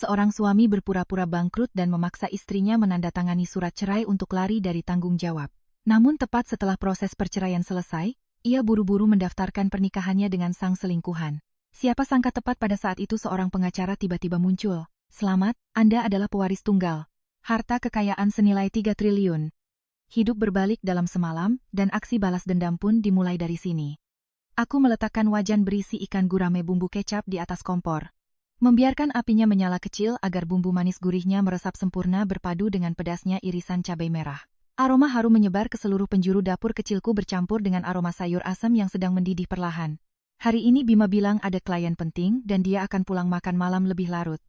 Seorang suami berpura-pura bangkrut dan memaksa istrinya menandatangani surat cerai untuk lari dari tanggung jawab. Namun tepat setelah proses perceraian selesai, ia buru-buru mendaftarkan pernikahannya dengan sang selingkuhan. Siapa sangka tepat pada saat itu seorang pengacara tiba-tiba muncul. Selamat, Anda adalah pewaris tunggal. Harta kekayaan senilai 3 triliun. Hidup berbalik dalam semalam, dan aksi balas dendam pun dimulai dari sini. Aku meletakkan wajan berisi ikan gurame bumbu kecap di atas kompor. Membiarkan apinya menyala kecil agar bumbu manis gurihnya meresap sempurna berpadu dengan pedasnya irisan cabai merah. Aroma harum menyebar ke seluruh penjuru dapur kecilku bercampur dengan aroma sayur asam yang sedang mendidih perlahan. Hari ini Bima bilang ada klien penting dan dia akan pulang makan malam lebih larut.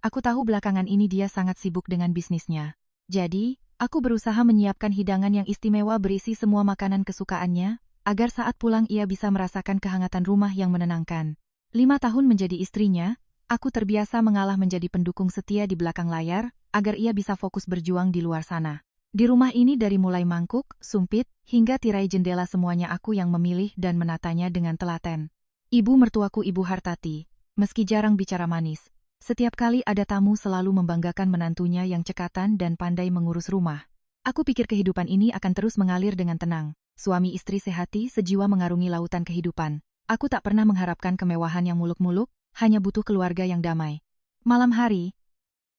Aku tahu belakangan ini dia sangat sibuk dengan bisnisnya. Jadi, aku berusaha menyiapkan hidangan yang istimewa berisi semua makanan kesukaannya, agar saat pulang ia bisa merasakan kehangatan rumah yang menenangkan. 5 tahun menjadi istrinya, aku terbiasa mengalah menjadi pendukung setia di belakang layar, agar ia bisa fokus berjuang di luar sana. Di rumah ini dari mulai mangkuk, sumpit, hingga tirai jendela semuanya aku yang memilih dan menatanya dengan telaten. Ibu mertuaku Ibu Hartati, meski jarang bicara manis, setiap kali ada tamu selalu membanggakan menantunya yang cekatan dan pandai mengurus rumah. Aku pikir kehidupan ini akan terus mengalir dengan tenang. Suami istri sehati sejiwa mengarungi lautan kehidupan. Aku tak pernah mengharapkan kemewahan yang muluk-muluk, hanya butuh keluarga yang damai. Malam hari,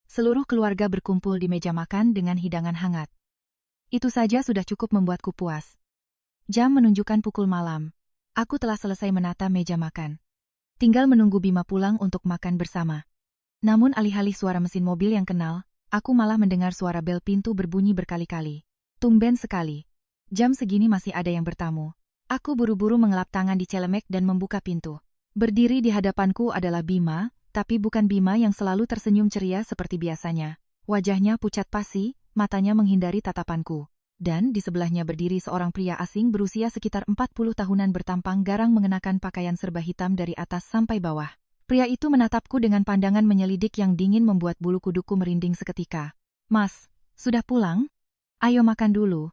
seluruh keluarga berkumpul di meja makan dengan hidangan hangat. Itu saja sudah cukup membuatku puas. Jam menunjukkan pukul malam. Aku telah selesai menata meja makan. Tinggal menunggu Bima pulang untuk makan bersama. Namun alih-alih suara mesin mobil yang kenal, aku malah mendengar suara bel pintu berbunyi berkali-kali. Tumben sekali. Jam segini masih ada yang bertamu. Aku buru-buru mengelap tangan di celemek dan membuka pintu. Berdiri di hadapanku adalah Bima, tapi bukan Bima yang selalu tersenyum ceria seperti biasanya. Wajahnya pucat pasi, matanya menghindari tatapanku. Dan di sebelahnya berdiri seorang pria asing berusia sekitar 40 tahunan bertampang garang mengenakan pakaian serba hitam dari atas sampai bawah. Pria itu menatapku dengan pandangan menyelidik yang dingin membuat bulu kuduku merinding seketika. Mas, sudah pulang? Ayo makan dulu.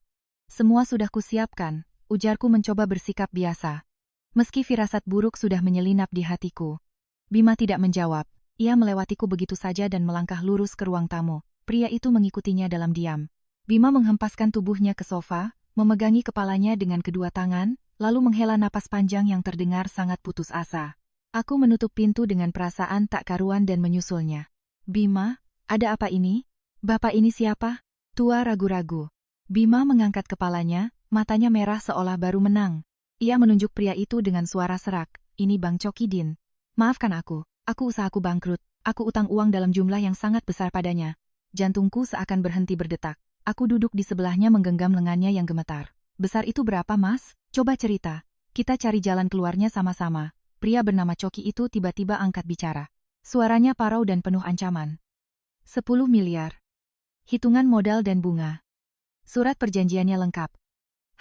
Semua sudah kusiapkan, ujarku mencoba bersikap biasa. Meski firasat buruk sudah menyelinap di hatiku. Bima tidak menjawab, ia melewatiku begitu saja dan melangkah lurus ke ruang tamu. Pria itu mengikutinya dalam diam. Bima menghempaskan tubuhnya ke sofa, memegangi kepalanya dengan kedua tangan, lalu menghela napas panjang yang terdengar sangat putus asa. Aku menutup pintu dengan perasaan tak karuan dan menyusulnya. Bima, ada apa ini? Bapak ini siapa? Tua ragu-ragu. Bima mengangkat kepalanya, matanya merah seolah baru menang. Ia menunjuk pria itu dengan suara serak, ini Bang Cokidin. Maafkan aku usahaku bangkrut, aku utang uang dalam jumlah yang sangat besar padanya. Jantungku seakan berhenti berdetak. Aku duduk di sebelahnya menggenggam lengannya yang gemetar. Besar itu berapa, Mas? Coba cerita. Kita cari jalan keluarnya sama-sama. Pria bernama Coki itu tiba-tiba angkat bicara. Suaranya parau dan penuh ancaman. 10 miliar. Hitungan modal dan bunga. Surat perjanjiannya lengkap.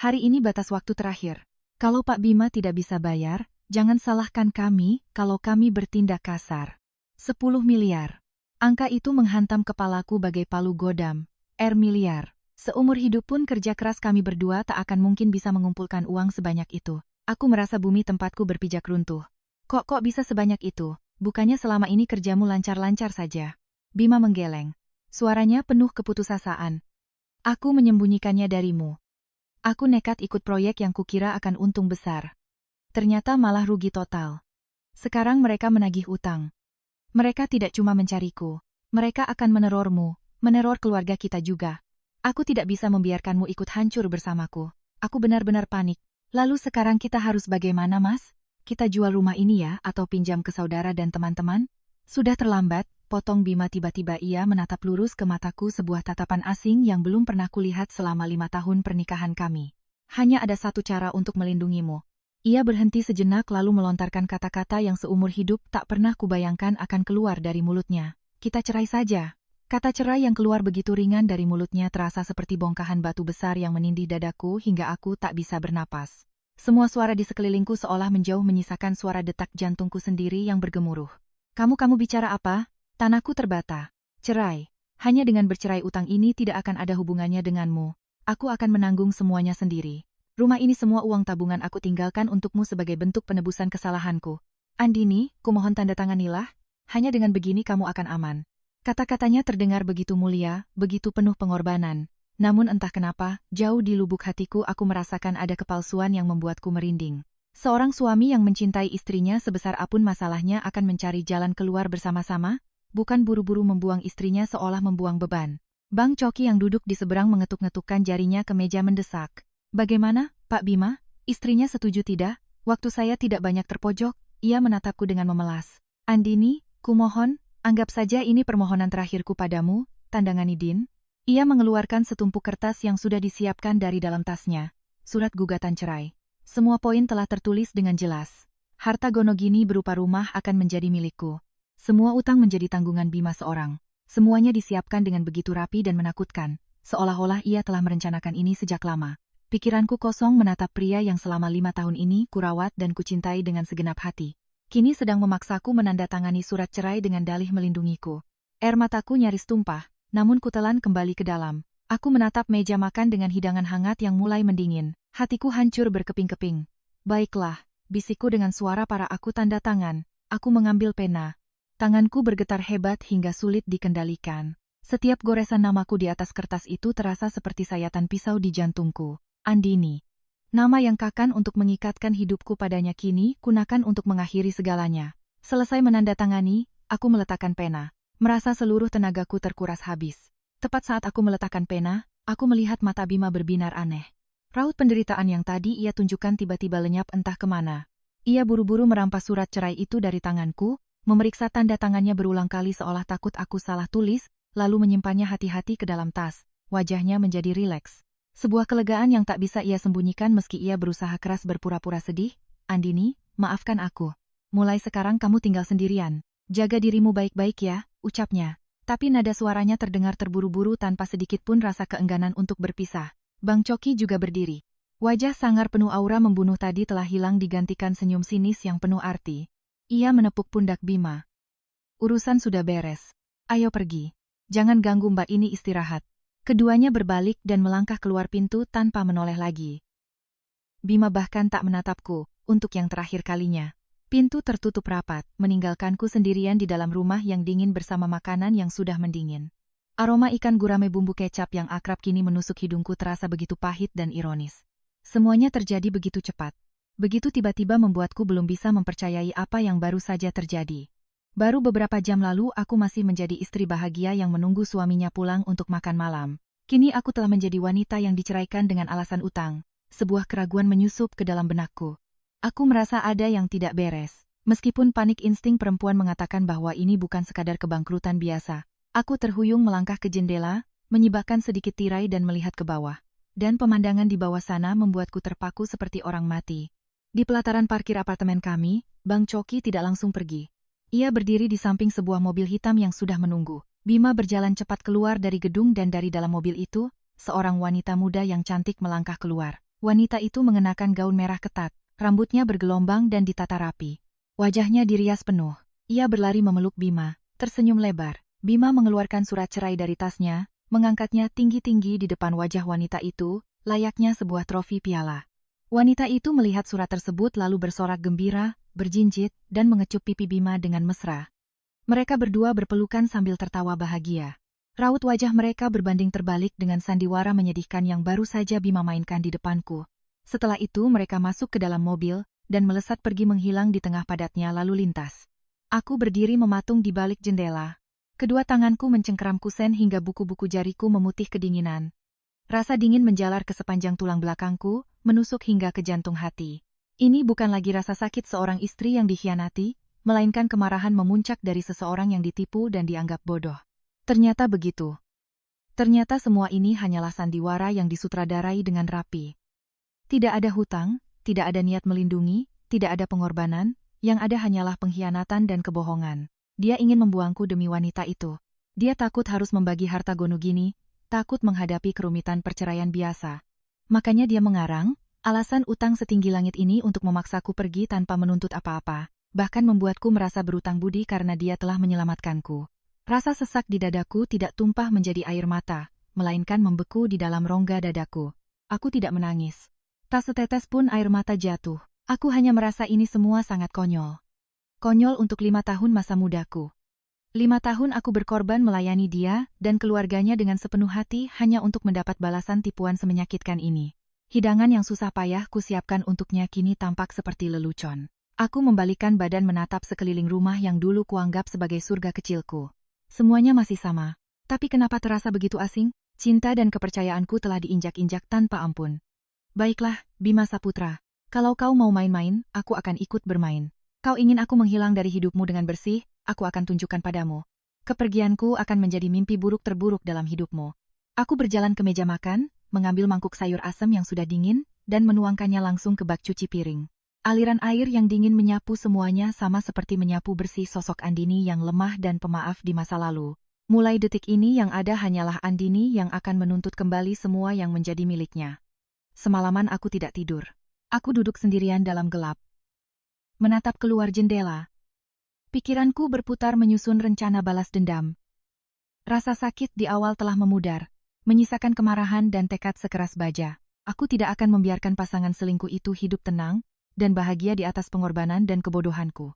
Hari ini batas waktu terakhir. Kalau Pak Bima tidak bisa bayar, jangan salahkan kami kalau kami bertindak kasar. 10 miliar. Angka itu menghantam kepalaku bagai palu godam. Miliar. Seumur hidup pun kerja keras kami berdua tak akan mungkin bisa mengumpulkan uang sebanyak itu. Aku merasa bumi tempatku berpijak runtuh. Kok bisa sebanyak itu? Bukannya selama ini kerjamu lancar-lancar saja? Bima menggeleng. Suaranya penuh keputusasaan. Aku menyembunyikannya darimu. Aku nekat ikut proyek yang kukira akan untung besar. Ternyata malah rugi total. Sekarang mereka menagih utang. Mereka tidak cuma mencariku. Mereka akan menerormu, meneror keluarga kita juga. Aku tidak bisa membiarkanmu ikut hancur bersamaku. Aku benar-benar panik. Lalu sekarang kita harus bagaimana, Mas? Kita jual rumah ini ya atau pinjam ke saudara dan teman-teman? Sudah terlambat, potong Bima tiba-tiba ia menatap lurus ke mataku sebuah tatapan asing yang belum pernah kulihat selama 5 tahun pernikahan kami. Hanya ada satu cara untuk melindungimu. Ia berhenti sejenak lalu melontarkan kata-kata yang seumur hidup tak pernah kubayangkan akan keluar dari mulutnya. Kita cerai saja. Kata cerai yang keluar begitu ringan dari mulutnya terasa seperti bongkahan batu besar yang menindih dadaku hingga aku tak bisa bernapas. Semua suara di sekelilingku seolah menjauh menyisakan suara detak jantungku sendiri yang bergemuruh. Kamu bicara apa? Tanahku terbata. Cerai. Hanya dengan bercerai utang ini tidak akan ada hubungannya denganmu. Aku akan menanggung semuanya sendiri. Rumah ini semua uang tabungan aku tinggalkan untukmu sebagai bentuk penebusan kesalahanku. Andini, kumohon tanda tanganilah. Hanya dengan begini kamu akan aman. Kata-katanya terdengar begitu mulia, begitu penuh pengorbanan. Namun entah kenapa, jauh di lubuk hatiku aku merasakan ada kepalsuan yang membuatku merinding. Seorang suami yang mencintai istrinya sebesar apapun masalahnya akan mencari jalan keluar bersama-sama, bukan buru-buru membuang istrinya seolah membuang beban. Bang Coki yang duduk di seberang mengetuk-ngetukkan jarinya ke meja mendesak. Bagaimana, Pak Bima? Istrinya setuju tidak? Waktu saya tidak banyak terpojok, ia menatapku dengan memelas. Andini, kumohon, anggap saja ini permohonan terakhirku padamu, tandangani Din. Ia mengeluarkan setumpuk kertas yang sudah disiapkan dari dalam tasnya. Surat gugatan cerai. Semua poin telah tertulis dengan jelas. Harta Gonogini berupa rumah akan menjadi milikku. Semua utang menjadi tanggungan Bima seorang. Semuanya disiapkan dengan begitu rapi dan menakutkan, seolah-olah ia telah merencanakan ini sejak lama. Pikiranku kosong menatap pria yang selama 5 tahun ini kurawat dan kucintai dengan segenap hati. Kini sedang memaksaku menandatangani surat cerai dengan dalih melindungiku. Air mataku nyaris tumpah, namun kutelan kembali ke dalam. Aku menatap meja makan dengan hidangan hangat yang mulai mendingin. Hatiku hancur berkeping-keping. Baiklah, bisikku dengan suara para aku tanda tangan. Aku mengambil pena. Tanganku bergetar hebat hingga sulit dikendalikan. Setiap goresan namaku di atas kertas itu terasa seperti sayatan pisau di jantungku. Andini. Nama yang kakan untuk mengikatkan hidupku padanya kini gunakan untuk mengakhiri segalanya. Selesai menandatangani, aku meletakkan pena. Merasa seluruh tenagaku terkuras habis. Tepat saat aku meletakkan pena, aku melihat mata Bima berbinar aneh. Raut penderitaan yang tadi ia tunjukkan tiba-tiba lenyap entah kemana. Ia buru-buru merampas surat cerai itu dari tanganku, memeriksa tanda tangannya berulang kali seolah takut aku salah tulis, lalu menyimpannya hati-hati ke dalam tas. Wajahnya menjadi rileks. Sebuah kelegaan yang tak bisa ia sembunyikan meski ia berusaha keras berpura-pura sedih. Andini, maafkan aku. Mulai sekarang kamu tinggal sendirian. Jaga dirimu baik-baik ya, ucapnya. Tapi nada suaranya terdengar terburu-buru tanpa sedikit pun rasa keengganan untuk berpisah. Bang Coki juga berdiri. Wajah sangar penuh aura membunuh tadi telah hilang digantikan senyum sinis yang penuh arti. Ia menepuk pundak Bima. Urusan sudah beres. Ayo pergi. Jangan ganggu mbak ini istirahat. Keduanya berbalik dan melangkah keluar pintu tanpa menoleh lagi. Bima bahkan tak menatapku, untuk yang terakhir kalinya. Pintu tertutup rapat, meninggalkanku sendirian di dalam rumah yang dingin bersama makanan yang sudah mendingin. Aroma ikan gurame bumbu kecap yang akrab kini menusuk hidungku terasa begitu pahit dan ironis. Semuanya terjadi begitu cepat. Begitu tiba-tiba membuatku belum bisa mempercayai apa yang baru saja terjadi. Baru beberapa jam lalu aku masih menjadi istri bahagia yang menunggu suaminya pulang untuk makan malam. Kini aku telah menjadi wanita yang diceraikan dengan alasan utang. Sebuah keraguan menyusup ke dalam benakku. Aku merasa ada yang tidak beres. Meskipun panik insting perempuan mengatakan bahwa ini bukan sekadar kebangkrutan biasa. Aku terhuyung melangkah ke jendela, menyibakkan sedikit tirai dan melihat ke bawah. Dan pemandangan di bawah sana membuatku terpaku seperti orang mati. Di pelataran parkir apartemen kami, Bang Coki tidak langsung pergi. Ia berdiri di samping sebuah mobil hitam yang sudah menunggu. Bima berjalan cepat keluar dari gedung dan dari dalam mobil itu, seorang wanita muda yang cantik melangkah keluar. Wanita itu mengenakan gaun merah ketat, rambutnya bergelombang dan ditata rapi. Wajahnya dirias penuh. Ia berlari memeluk Bima, tersenyum lebar. Bima mengeluarkan surat cerai dari tasnya, mengangkatnya tinggi-tinggi di depan wajah wanita itu, layaknya sebuah trofi piala. Wanita itu melihat surat tersebut lalu bersorak gembira, berjinjit, dan mengecup pipi Bima dengan mesra. Mereka berdua berpelukan sambil tertawa bahagia. Raut wajah mereka berbanding terbalik dengan sandiwara menyedihkan yang baru saja Bima mainkan di depanku. Setelah itu mereka masuk ke dalam mobil, dan melesat pergi menghilang di tengah padatnya lalu lintas. Aku berdiri mematung di balik jendela. Kedua tanganku mencengkeram kusen hingga buku-buku jariku memutih kedinginan. Rasa dingin menjalar ke sepanjang tulang belakangku, menusuk hingga ke jantung hati. Ini bukan lagi rasa sakit seorang istri yang dikhianati, melainkan kemarahan memuncak dari seseorang yang ditipu dan dianggap bodoh. Ternyata begitu. Ternyata semua ini hanyalah sandiwara yang disutradarai dengan rapi. Tidak ada hutang, tidak ada niat melindungi, tidak ada pengorbanan, yang ada hanyalah pengkhianatan dan kebohongan. Dia ingin membuangku demi wanita itu. Dia takut harus membagi harta Gonogini, takut menghadapi kerumitan perceraian biasa. Makanya dia mengarang, alasan utang setinggi langit ini untuk memaksaku pergi tanpa menuntut apa-apa, bahkan membuatku merasa berutang budi karena dia telah menyelamatkanku. Rasa sesak di dadaku tidak tumpah menjadi air mata, melainkan membeku di dalam rongga dadaku. Aku tidak menangis. Tak setetes pun air mata jatuh. Aku hanya merasa ini semua sangat konyol. Konyol untuk 5 tahun masa mudaku. 5 tahun aku berkorban melayani dia dan keluarganya dengan sepenuh hati hanya untuk mendapat balasan tipuan semenyakitkan ini. Hidangan yang susah payah kusiapkan untuknya kini tampak seperti lelucon. Aku membalikkan badan menatap sekeliling rumah yang dulu kuanggap sebagai surga kecilku. Semuanya masih sama. Tapi kenapa terasa begitu asing? Cinta dan kepercayaanku telah diinjak-injak tanpa ampun. Baiklah, Bima Saputra. Kalau kau mau main-main, aku akan ikut bermain. Kau ingin aku menghilang dari hidupmu dengan bersih, aku akan tunjukkan padamu. Kepergianku akan menjadi mimpi buruk terburuk dalam hidupmu. Aku berjalan ke meja makan, mengambil mangkuk sayur asam yang sudah dingin, dan menuangkannya langsung ke bak cuci piring. Aliran air yang dingin menyapu semuanya sama seperti menyapu bersih sosok Andini yang lemah dan pemaaf di masa lalu. Mulai detik ini yang ada hanyalah Andini yang akan menuntut kembali semua yang menjadi miliknya. Semalaman aku tidak tidur. Aku duduk sendirian dalam gelap. Menatap keluar jendela. Pikiranku berputar menyusun rencana balas dendam. Rasa sakit di awal telah memudar, menyisakan kemarahan dan tekad sekeras baja. Aku tidak akan membiarkan pasangan selingkuh itu hidup tenang dan bahagia di atas pengorbanan dan kebodohanku.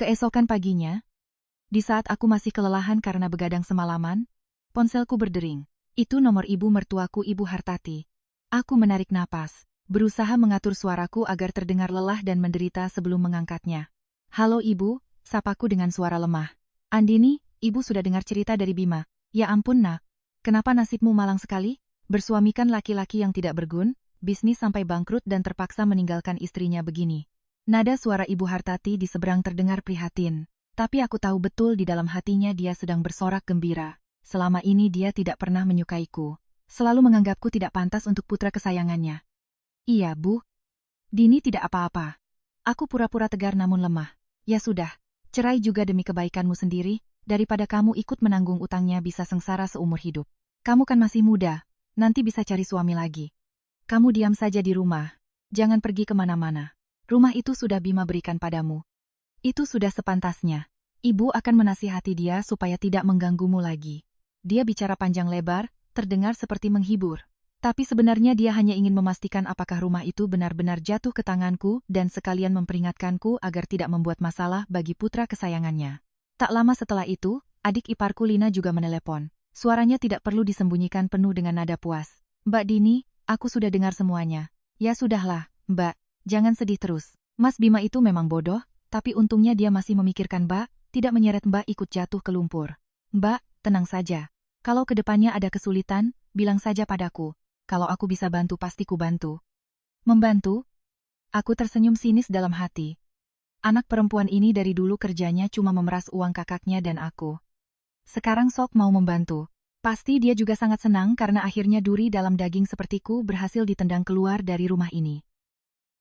Keesokan paginya, di saat aku masih kelelahan karena begadang semalaman, ponselku berdering. Itu nomor ibu mertuaku, Ibu Hartati. Aku menarik napas, berusaha mengatur suaraku agar terdengar lelah dan menderita sebelum mengangkatnya. Halo Ibu, sapaku dengan suara lemah. Andini, Ibu sudah dengar cerita dari Bima. Ya ampun nak, kenapa nasibmu malang sekali? Bersuamikan laki-laki yang tidak bergun, bisnis sampai bangkrut dan terpaksa meninggalkan istrinya begini. Nada suara Ibu Hartati di seberang terdengar prihatin. Tapi aku tahu betul di dalam hatinya dia sedang bersorak gembira. Selama ini dia tidak pernah menyukaiku. Selalu menganggapku tidak pantas untuk putra kesayangannya. Iya, Bu. Dini tidak apa-apa. Aku pura-pura tegar namun lemah. Ya sudah, cerai juga demi kebaikanmu sendiri, daripada kamu ikut menanggung utangnya bisa sengsara seumur hidup. Kamu kan masih muda, nanti bisa cari suami lagi. Kamu diam saja di rumah. Jangan pergi kemana-mana. Rumah itu sudah Bima berikan padamu. Itu sudah sepantasnya. Ibu akan menasihati dia supaya tidak mengganggumu lagi. Dia bicara panjang lebar, terdengar seperti menghibur. Tapi sebenarnya dia hanya ingin memastikan apakah rumah itu benar-benar jatuh ke tanganku dan sekalian memperingatkanku agar tidak membuat masalah bagi putra kesayangannya. Tak lama setelah itu, adik iparku Lina juga menelepon. Suaranya tidak perlu disembunyikan penuh dengan nada puas. Mbak Dini, aku sudah dengar semuanya. Ya sudahlah, Mbak, jangan sedih terus. Mas Bima itu memang bodoh, tapi untungnya dia masih memikirkan Mbak, tidak menyeret Mbak ikut jatuh ke lumpur. Mbak, tenang saja. Kalau kedepannya ada kesulitan, bilang saja padaku. Kalau aku bisa bantu pasti ku bantu. Membantu? Aku tersenyum sinis dalam hati. Anak perempuan ini dari dulu kerjanya cuma memeras uang kakaknya dan aku. Sekarang sok mau membantu. Pasti dia juga sangat senang karena akhirnya duri dalam daging sepertiku berhasil ditendang keluar dari rumah ini.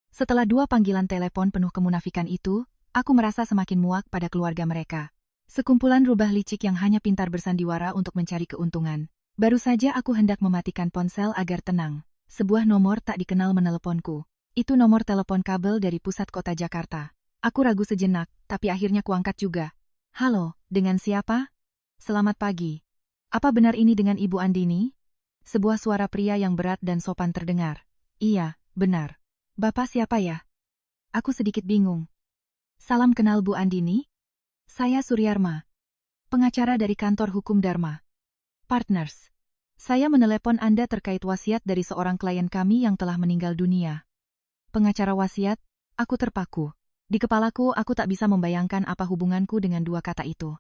Setelah 2 panggilan telepon penuh kemunafikan itu, aku merasa semakin muak pada keluarga mereka. Sekumpulan rubah licik yang hanya pintar bersandiwara untuk mencari keuntungan. Baru saja aku hendak mematikan ponsel agar tenang. Sebuah nomor tak dikenal meneleponku. Itu nomor telepon kabel dari pusat kota Jakarta. Aku ragu sejenak, tapi akhirnya kuangkat juga. Halo, dengan siapa? Selamat pagi. Apa benar ini dengan Ibu Andini? Sebuah suara pria yang berat dan sopan terdengar. Iya, benar. Bapak siapa ya? Aku sedikit bingung. Salam kenal Bu Andini? Saya Suryarma, pengacara dari kantor hukum Dharma Partners. Saya menelepon Anda terkait wasiat dari seorang klien kami yang telah meninggal dunia. Pengacara wasiat, aku terpaku. Di kepalaku aku tak bisa membayangkan apa hubunganku dengan 2 kata itu.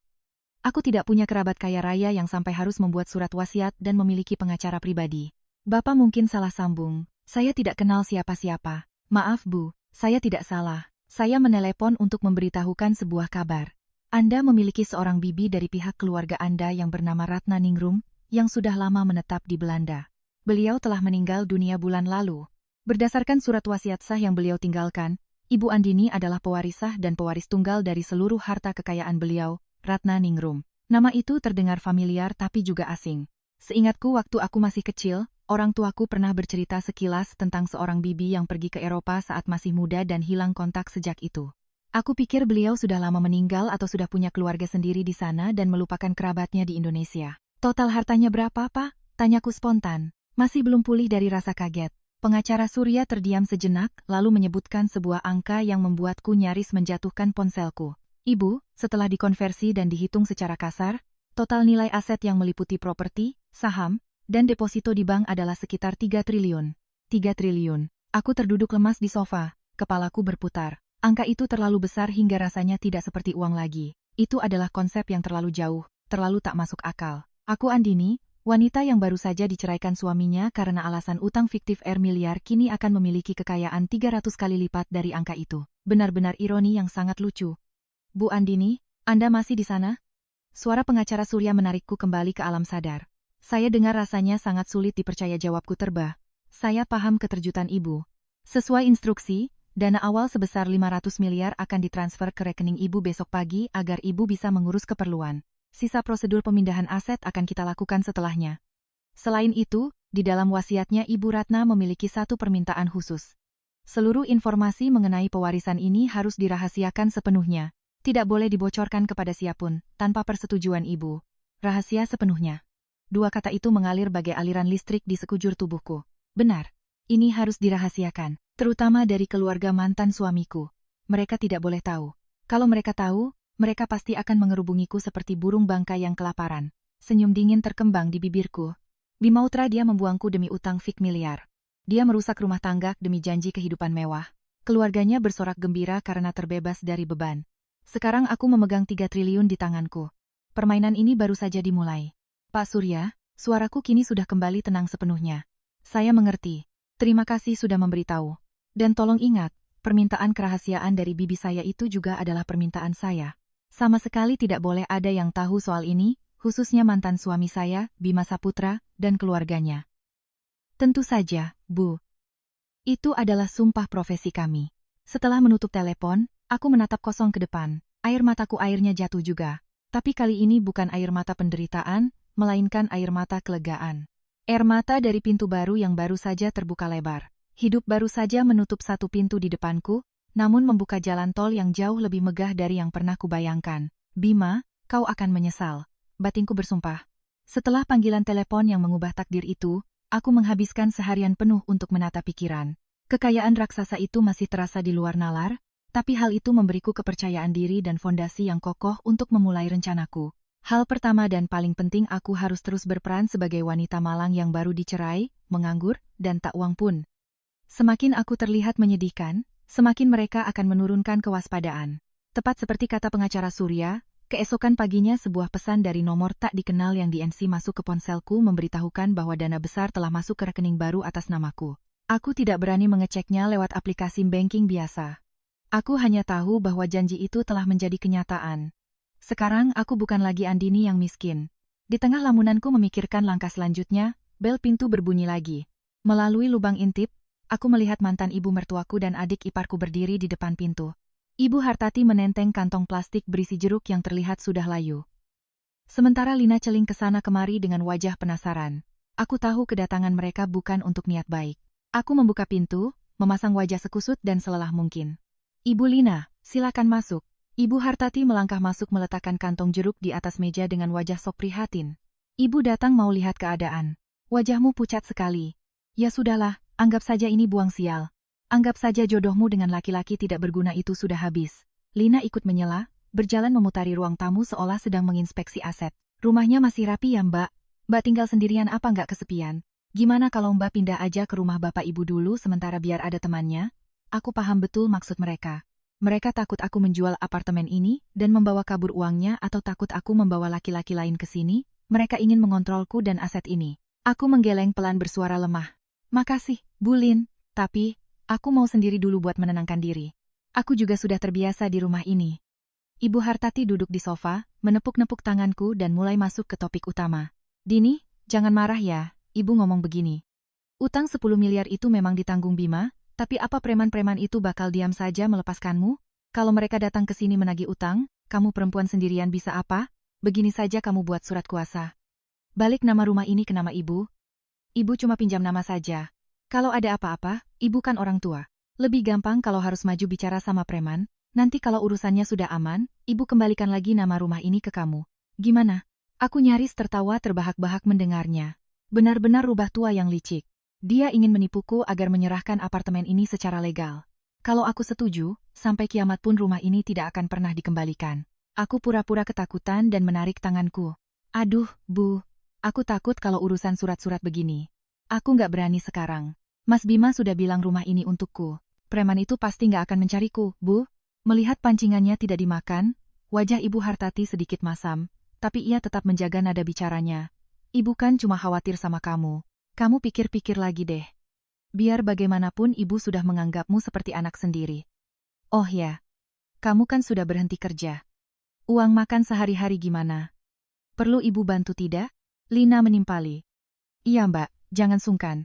Aku tidak punya kerabat kaya raya yang sampai harus membuat surat wasiat dan memiliki pengacara pribadi. Bapak mungkin salah sambung, saya tidak kenal siapa-siapa. Maaf Bu, saya tidak salah. Saya menelepon untuk memberitahukan sebuah kabar. Anda memiliki seorang bibi dari pihak keluarga Anda yang bernama Ratna Ningrum, yang sudah lama menetap di Belanda. Beliau telah meninggal dunia bulan lalu. Berdasarkan surat wasiat sah yang beliau tinggalkan, Ibu Andini adalah pewaris sah dan pewaris tunggal dari seluruh harta kekayaan beliau, Ratna Ningrum. Nama itu terdengar familiar tapi juga asing. Seingatku waktu aku masih kecil, orang tuaku pernah bercerita sekilas tentang seorang bibi yang pergi ke Eropa saat masih muda dan hilang kontak sejak itu. Aku pikir beliau sudah lama meninggal atau sudah punya keluarga sendiri di sana dan melupakan kerabatnya di Indonesia. Total hartanya berapa, Pak? Tanyaku spontan. Masih belum pulih dari rasa kaget. Pengacara Surya terdiam sejenak, lalu menyebutkan sebuah angka yang membuatku nyaris menjatuhkan ponselku. Ibu, setelah dikonversi dan dihitung secara kasar, total nilai aset yang meliputi properti, saham, dan deposito di bank adalah sekitar 3 triliun. 3 triliun. Aku terduduk lemas di sofa, kepalaku berputar. Angka itu terlalu besar hingga rasanya tidak seperti uang lagi. Itu adalah konsep yang terlalu jauh, terlalu tak masuk akal. Aku Andini, wanita yang baru saja diceraikan suaminya karena alasan utang fiktif miliar kini akan memiliki kekayaan 300 kali lipat dari angka itu. Benar-benar ironi yang sangat lucu. Bu Andini, Anda masih di sana? Suara pengacara Surya menarikku kembali ke alam sadar. Saya dengar rasanya sangat sulit dipercaya jawabku terbah. Saya paham keterjutan Ibu. Sesuai instruksi, dana awal sebesar 500 miliar akan ditransfer ke rekening Ibu besok pagi agar Ibu bisa mengurus keperluan. Sisa prosedur pemindahan aset akan kita lakukan setelahnya. Selain itu, di dalam wasiatnya Ibu Ratna memiliki satu permintaan khusus. Seluruh informasi mengenai pewarisan ini harus dirahasiakan sepenuhnya. Tidak boleh dibocorkan kepada siapapun, tanpa persetujuan Ibu. Rahasia sepenuhnya. Dua kata itu mengalir bagai aliran listrik di sekujur tubuhku. Benar, ini harus dirahasiakan, terutama dari keluarga mantan suamiku. Mereka tidak boleh tahu. Kalau mereka tahu, mereka pasti akan mengerubungiku seperti burung bangkai yang kelaparan. Senyum dingin terkembang di bibirku. Bimautra dia membuangku demi utang fik miliar. Dia merusak rumah tangga demi janji kehidupan mewah. Keluarganya bersorak gembira karena terbebas dari beban. Sekarang aku memegang 3 triliun di tanganku. Permainan ini baru saja dimulai. Pak Surya, suaraku kini sudah kembali tenang sepenuhnya. Saya mengerti. Terima kasih sudah memberitahu. Dan tolong ingat, permintaan kerahasiaan dari bibi saya itu juga adalah permintaan saya. Sama sekali tidak boleh ada yang tahu soal ini, khususnya mantan suami saya, Bima Saputra, dan keluarganya. Tentu saja, Bu. Itu adalah sumpah profesi kami. Setelah menutup telepon, aku menatap kosong ke depan. Air mataku airnya jatuh juga. Tapi kali ini bukan air mata penderitaan, melainkan air mata kelegaan. Air mata dari pintu baru yang baru saja terbuka lebar. Hidup baru saja menutup satu pintu di depanku, namun membuka jalan tol yang jauh lebih megah dari yang pernah kubayangkan. Bima, kau akan menyesal. Batinku bersumpah. Setelah panggilan telepon yang mengubah takdir itu, aku menghabiskan seharian penuh untuk menata pikiran. Kekayaan raksasa itu masih terasa di luar nalar, tapi hal itu memberiku kepercayaan diri dan fondasi yang kokoh untuk memulai rencanaku. Hal pertama dan paling penting aku harus terus berperan sebagai wanita malang yang baru dicerai, menganggur, dan tak uang pun. Semakin aku terlihat menyedihkan, semakin mereka akan menurunkan kewaspadaan. Tepat seperti kata pengacara Surya, keesokan paginya sebuah pesan dari nomor tak dikenal yang di-NC masuk ke ponselku memberitahukan bahwa dana besar telah masuk ke rekening baru atas namaku. Aku tidak berani mengeceknya lewat aplikasi banking biasa. Aku hanya tahu bahwa janji itu telah menjadi kenyataan. Sekarang aku bukan lagi Andini yang miskin. Di tengah lamunanku memikirkan langkah selanjutnya, bel pintu berbunyi lagi. Melalui lubang intip, aku melihat mantan ibu mertuaku dan adik iparku berdiri di depan pintu. Ibu Hartati menenteng kantong plastik berisi jeruk yang terlihat sudah layu. Sementara Lina celing ke sana kemari dengan wajah penasaran. Aku tahu kedatangan mereka bukan untuk niat baik. Aku membuka pintu, memasang wajah sekusut dan selelah mungkin. Ibu Lina, silakan masuk. Ibu Hartati melangkah masuk meletakkan kantong jeruk di atas meja dengan wajah sok prihatin. Ibu datang mau lihat keadaan. Wajahmu pucat sekali. Ya sudahlah, anggap saja ini buang sial. Anggap saja jodohmu dengan laki-laki tidak berguna itu sudah habis. Lina ikut menyela, berjalan memutari ruang tamu seolah sedang menginspeksi aset. Rumahnya masih rapi ya Mbak? Mbak tinggal sendirian apa nggak kesepian? Gimana kalau Mbak pindah aja ke rumah bapak ibu dulu sementara biar ada temannya? Aku paham betul maksud mereka. Mereka takut aku menjual apartemen ini dan membawa kabur uangnya atau takut aku membawa laki-laki lain ke sini. Mereka ingin mengontrolku dan aset ini. Aku menggeleng pelan bersuara lemah. Makasih, Bu Lin. Tapi, aku mau sendiri dulu buat menenangkan diri. Aku juga sudah terbiasa di rumah ini. Ibu Hartati duduk di sofa, menepuk-nepuk tanganku dan mulai masuk ke topik utama. Dini, jangan marah ya, Ibu ngomong begini. Utang 10 miliar itu memang ditanggung Bima, tapi apa preman-preman itu bakal diam saja melepaskanmu? Kalau mereka datang ke sini menagih utang, kamu perempuan sendirian bisa apa? Begini saja kamu buat surat kuasa. Balik nama rumah ini ke nama Ibu. Ibu cuma pinjam nama saja. Kalau ada apa-apa, Ibu kan orang tua. Lebih gampang kalau harus maju bicara sama preman, nanti kalau urusannya sudah aman, Ibu kembalikan lagi nama rumah ini ke kamu. Gimana? Aku nyaris tertawa terbahak-bahak mendengarnya. Benar-benar rubah tua yang licik. Dia ingin menipuku agar menyerahkan apartemen ini secara legal. Kalau aku setuju, sampai kiamat pun rumah ini tidak akan pernah dikembalikan. Aku pura-pura ketakutan dan menarik tanganku. Aduh, Bu. Aku takut kalau urusan surat-surat begini. Aku nggak berani sekarang. Mas Bima sudah bilang rumah ini untukku. Preman itu pasti nggak akan mencariku, Bu. Melihat pancingannya tidak dimakan, wajah Ibu Hartati sedikit masam, tapi ia tetap menjaga nada bicaranya. Ibu kan cuma khawatir sama kamu. Kamu pikir-pikir lagi deh. Biar bagaimanapun ibu sudah menganggapmu seperti anak sendiri. Oh ya, kamu kan sudah berhenti kerja. Uang makan sehari-hari gimana? Perlu ibu bantu tidak? Lina menimpali. Iya mbak, jangan sungkan.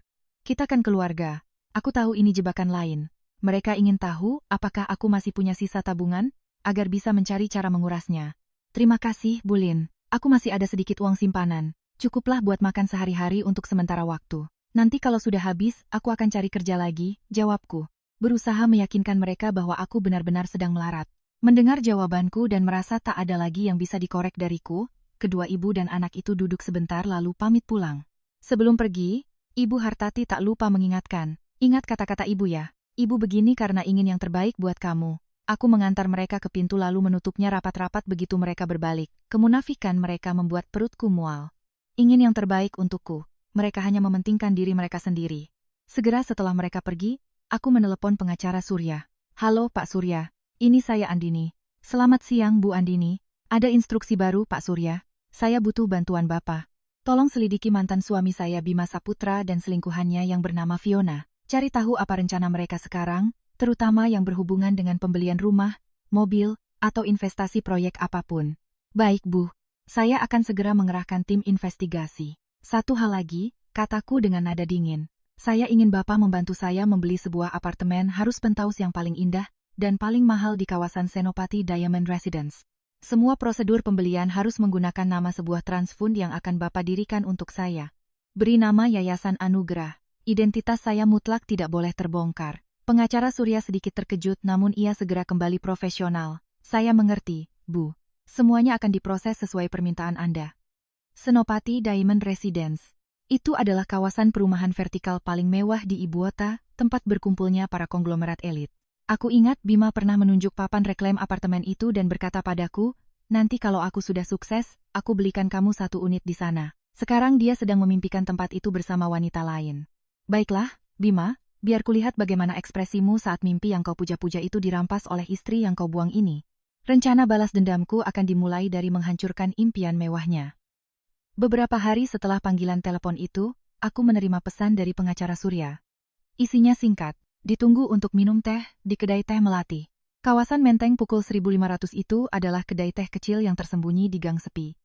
Kita kan keluarga. Aku tahu ini jebakan lain. Mereka ingin tahu apakah aku masih punya sisa tabungan, agar bisa mencari cara mengurasnya. Terima kasih, Bu Lin. Aku masih ada sedikit uang simpanan. Cukuplah buat makan sehari-hari untuk sementara waktu. Nanti kalau sudah habis, aku akan cari kerja lagi, jawabku. Berusaha meyakinkan mereka bahwa aku benar-benar sedang melarat. Mendengar jawabanku dan merasa tak ada lagi yang bisa dikorek dariku, kedua ibu dan anak itu duduk sebentar lalu pamit pulang. Sebelum pergi, Ibu Hartati tak lupa mengingatkan, ingat kata-kata ibu ya, ibu begini karena ingin yang terbaik buat kamu. Aku mengantar mereka ke pintu lalu menutupnya rapat-rapat begitu mereka berbalik. Kemunafikan mereka membuat perutku mual. Ingin yang terbaik untukku. Mereka hanya mementingkan diri mereka sendiri. Segera setelah mereka pergi, aku menelepon pengacara Surya. Halo Pak Surya, ini saya Andini. Selamat siang Bu Andini. Ada instruksi baru Pak Surya. Saya butuh bantuan Bapak. Tolong selidiki mantan suami saya Bima Saputra dan selingkuhannya yang bernama Fiona. Cari tahu apa rencana mereka sekarang, terutama yang berhubungan dengan pembelian rumah, mobil, atau investasi proyek apapun. Baik Bu, saya akan segera mengerahkan tim investigasi. Satu hal lagi, kataku dengan nada dingin. Saya ingin Bapak membantu saya membeli sebuah apartemen harus penthouse yang paling indah dan paling mahal di kawasan Senopati Diamond Residence. Semua prosedur pembelian harus menggunakan nama sebuah trust fund yang akan Bapak dirikan untuk saya. Beri nama Yayasan Anugerah. Identitas saya mutlak tidak boleh terbongkar. Pengacara Surya sedikit terkejut namun ia segera kembali profesional. Saya mengerti, Bu. Semuanya akan diproses sesuai permintaan Anda. Senopati Diamond Residence. Itu adalah kawasan perumahan vertikal paling mewah di Ibuota, tempat berkumpulnya para konglomerat elit. Aku ingat Bima pernah menunjuk papan reklam apartemen itu dan berkata padaku, nanti kalau aku sudah sukses, aku belikan kamu satu unit di sana. Sekarang dia sedang memimpikan tempat itu bersama wanita lain. Baiklah, Bima, biar kulihat bagaimana ekspresimu saat mimpi yang kau puja-puja itu dirampas oleh istri yang kau buang ini. Rencana balas dendamku akan dimulai dari menghancurkan impian mewahnya. Beberapa hari setelah panggilan telepon itu, aku menerima pesan dari pengacara Surya. Isinya singkat, ditunggu untuk minum teh di kedai teh Melati. Kawasan Menteng pukul 1500 itu adalah kedai teh kecil yang tersembunyi di gang sepi.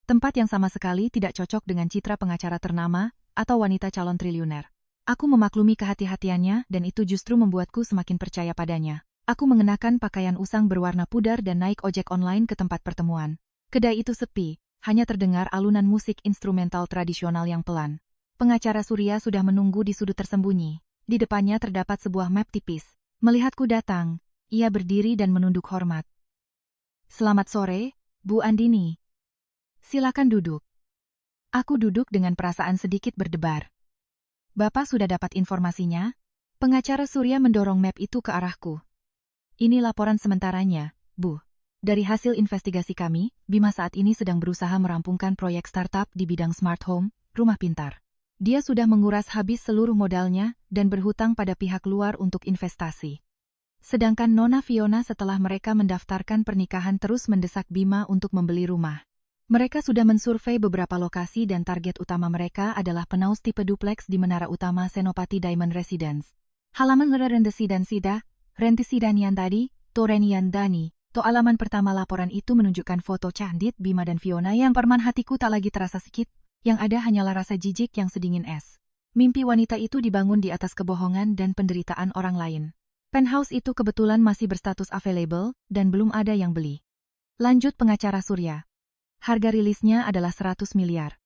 Tempat yang sama sekali tidak cocok dengan citra pengacara ternama atau wanita calon triliuner. Aku memaklumi kehati-hatiannya dan itu justru membuatku semakin percaya padanya. Aku mengenakan pakaian usang berwarna pudar dan naik ojek online ke tempat pertemuan. Kedai itu sepi. Hanya terdengar alunan musik instrumental tradisional yang pelan. Pengacara Surya sudah menunggu di sudut tersembunyi. Di depannya terdapat sebuah map tipis. Melihatku datang, ia berdiri dan menunduk hormat. Selamat sore, Bu Andini. Silakan duduk. Aku duduk dengan perasaan sedikit berdebar. Bapak sudah dapat informasinya? Pengacara Surya mendorong map itu ke arahku. Ini laporan sementaranya, Bu. Dari hasil investigasi kami, Bima saat ini sedang berusaha merampungkan proyek startup di bidang smart home, rumah pintar. Dia sudah menguras habis seluruh modalnya dan berhutang pada pihak luar untuk investasi. Sedangkan Nona Fiona setelah mereka mendaftarkan pernikahan terus mendesak Bima untuk membeli rumah. Mereka sudah mensurvei beberapa lokasi dan target utama mereka adalah penthouse tipe duplex di Menara Utama Senopati Diamond Residence. Halaman Rentisidan tadi, Torenian Dani. Alaman pertama laporan itu menunjukkan foto candid Bima dan Fiona yang perman hatiku tak lagi terasa sakit, yang ada hanyalah rasa jijik yang sedingin es. Mimpi wanita itu dibangun di atas kebohongan dan penderitaan orang lain. Penthouse itu kebetulan masih berstatus available dan belum ada yang beli. Lanjut pengacara Surya. Harga rilisnya adalah 100 miliar.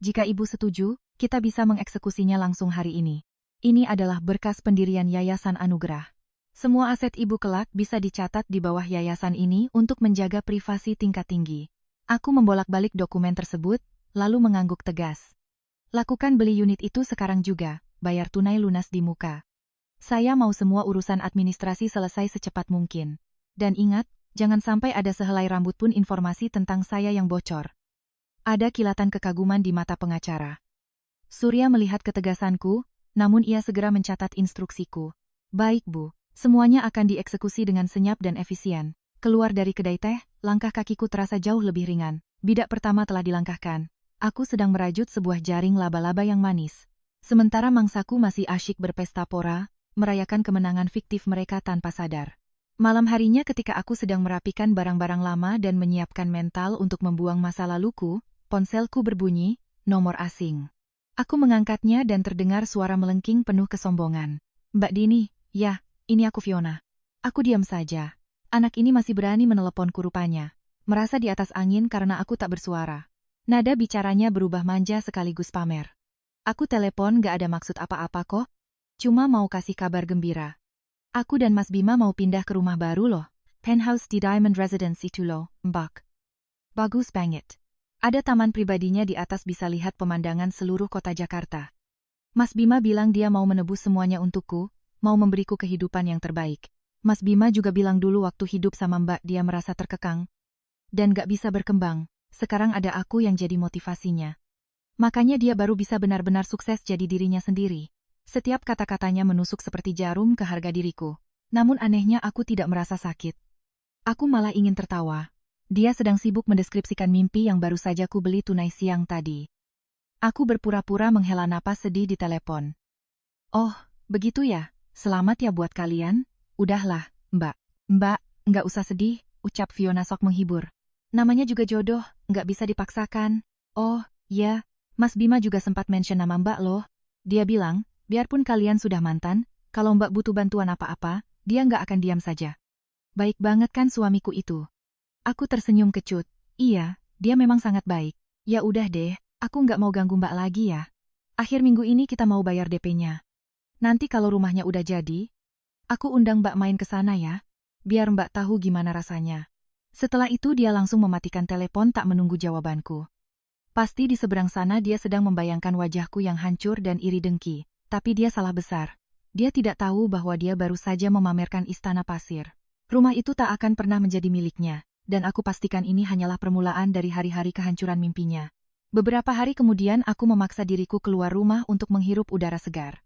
Jika ibu setuju, kita bisa mengeksekusinya langsung hari ini. Ini adalah berkas pendirian Yayasan Anugerah. Semua aset ibu kelak bisa dicatat di bawah yayasan ini untuk menjaga privasi tingkat tinggi. Aku membolak-balik dokumen tersebut, lalu mengangguk tegas. Lakukan beli unit itu sekarang juga, bayar tunai lunas di muka. Saya mau semua urusan administrasi selesai secepat mungkin. Dan ingat, jangan sampai ada sehelai rambut pun informasi tentang saya yang bocor. Ada kilatan kekaguman di mata pengacara. Surya melihat ketegasanku, namun ia segera mencatat instruksiku. Baik Bu, semuanya akan dieksekusi dengan senyap dan efisien. Keluar dari kedai teh, langkah kakiku terasa jauh lebih ringan. Bidak pertama telah dilangkahkan. Aku sedang merajut sebuah jaring laba-laba yang manis. Sementara mangsaku masih asyik berpesta pora, merayakan kemenangan fiktif mereka tanpa sadar. Malam harinya ketika aku sedang merapikan barang-barang lama dan menyiapkan mental untuk membuang masa laluku, ponselku berbunyi, nomor asing. Aku mengangkatnya dan terdengar suara melengking penuh kesombongan. Mbak Dini, ya, ini aku Fiona. Aku diam saja. Anak ini masih berani meneleponku rupanya. Merasa di atas angin karena aku tak bersuara. Nada bicaranya berubah manja sekaligus pamer. Aku telepon gak ada maksud apa-apa kok. Cuma mau kasih kabar gembira. Aku dan Mas Bima mau pindah ke rumah baru loh. Penthouse di Diamond Residence itu loh, Mbak. Bagus banget. Ada taman pribadinya di atas bisa lihat pemandangan seluruh kota Jakarta. Mas Bima bilang dia mau menebus semuanya untukku, mau memberiku kehidupan yang terbaik. Mas Bima juga bilang dulu waktu hidup sama Mbak dia merasa terkekang dan gak bisa berkembang. Sekarang ada aku yang jadi motivasinya. Makanya dia baru bisa benar-benar sukses jadi dirinya sendiri. Setiap kata-katanya menusuk seperti jarum ke harga diriku. Namun anehnya aku tidak merasa sakit. Aku malah ingin tertawa. Dia sedang sibuk mendeskripsikan mimpi yang baru saja ku beli tunai siang tadi. Aku berpura-pura menghela napas sedih di telepon. Oh, begitu ya. Selamat ya buat kalian. Udahlah, Mbak. Mbak, nggak usah sedih, ucap Fiona sok menghibur. Namanya juga jodoh, nggak bisa dipaksakan. Oh, ya, Mas Bima juga sempat mention nama Mbak loh. Dia bilang, biarpun kalian sudah mantan, kalau Mbak butuh bantuan apa-apa, dia nggak akan diam saja. Baik banget kan suamiku itu. Aku tersenyum kecut. Iya, dia memang sangat baik. Ya udah deh, aku nggak mau ganggu Mbak lagi ya. Akhir minggu ini kita mau bayar DP-nya. Nanti kalau rumahnya udah jadi, aku undang Mbak main ke sana ya, biar Mbak tahu gimana rasanya. Setelah itu dia langsung mematikan telepon tak menunggu jawabanku. Pasti di seberang sana dia sedang membayangkan wajahku yang hancur dan iri dengki, tapi dia salah besar. Dia tidak tahu bahwa dia baru saja memamerkan istana pasir. Rumah itu tak akan pernah menjadi miliknya, dan aku pastikan ini hanyalah permulaan dari hari-hari kehancuran mimpinya. Beberapa hari kemudian aku memaksa diriku keluar rumah untuk menghirup udara segar.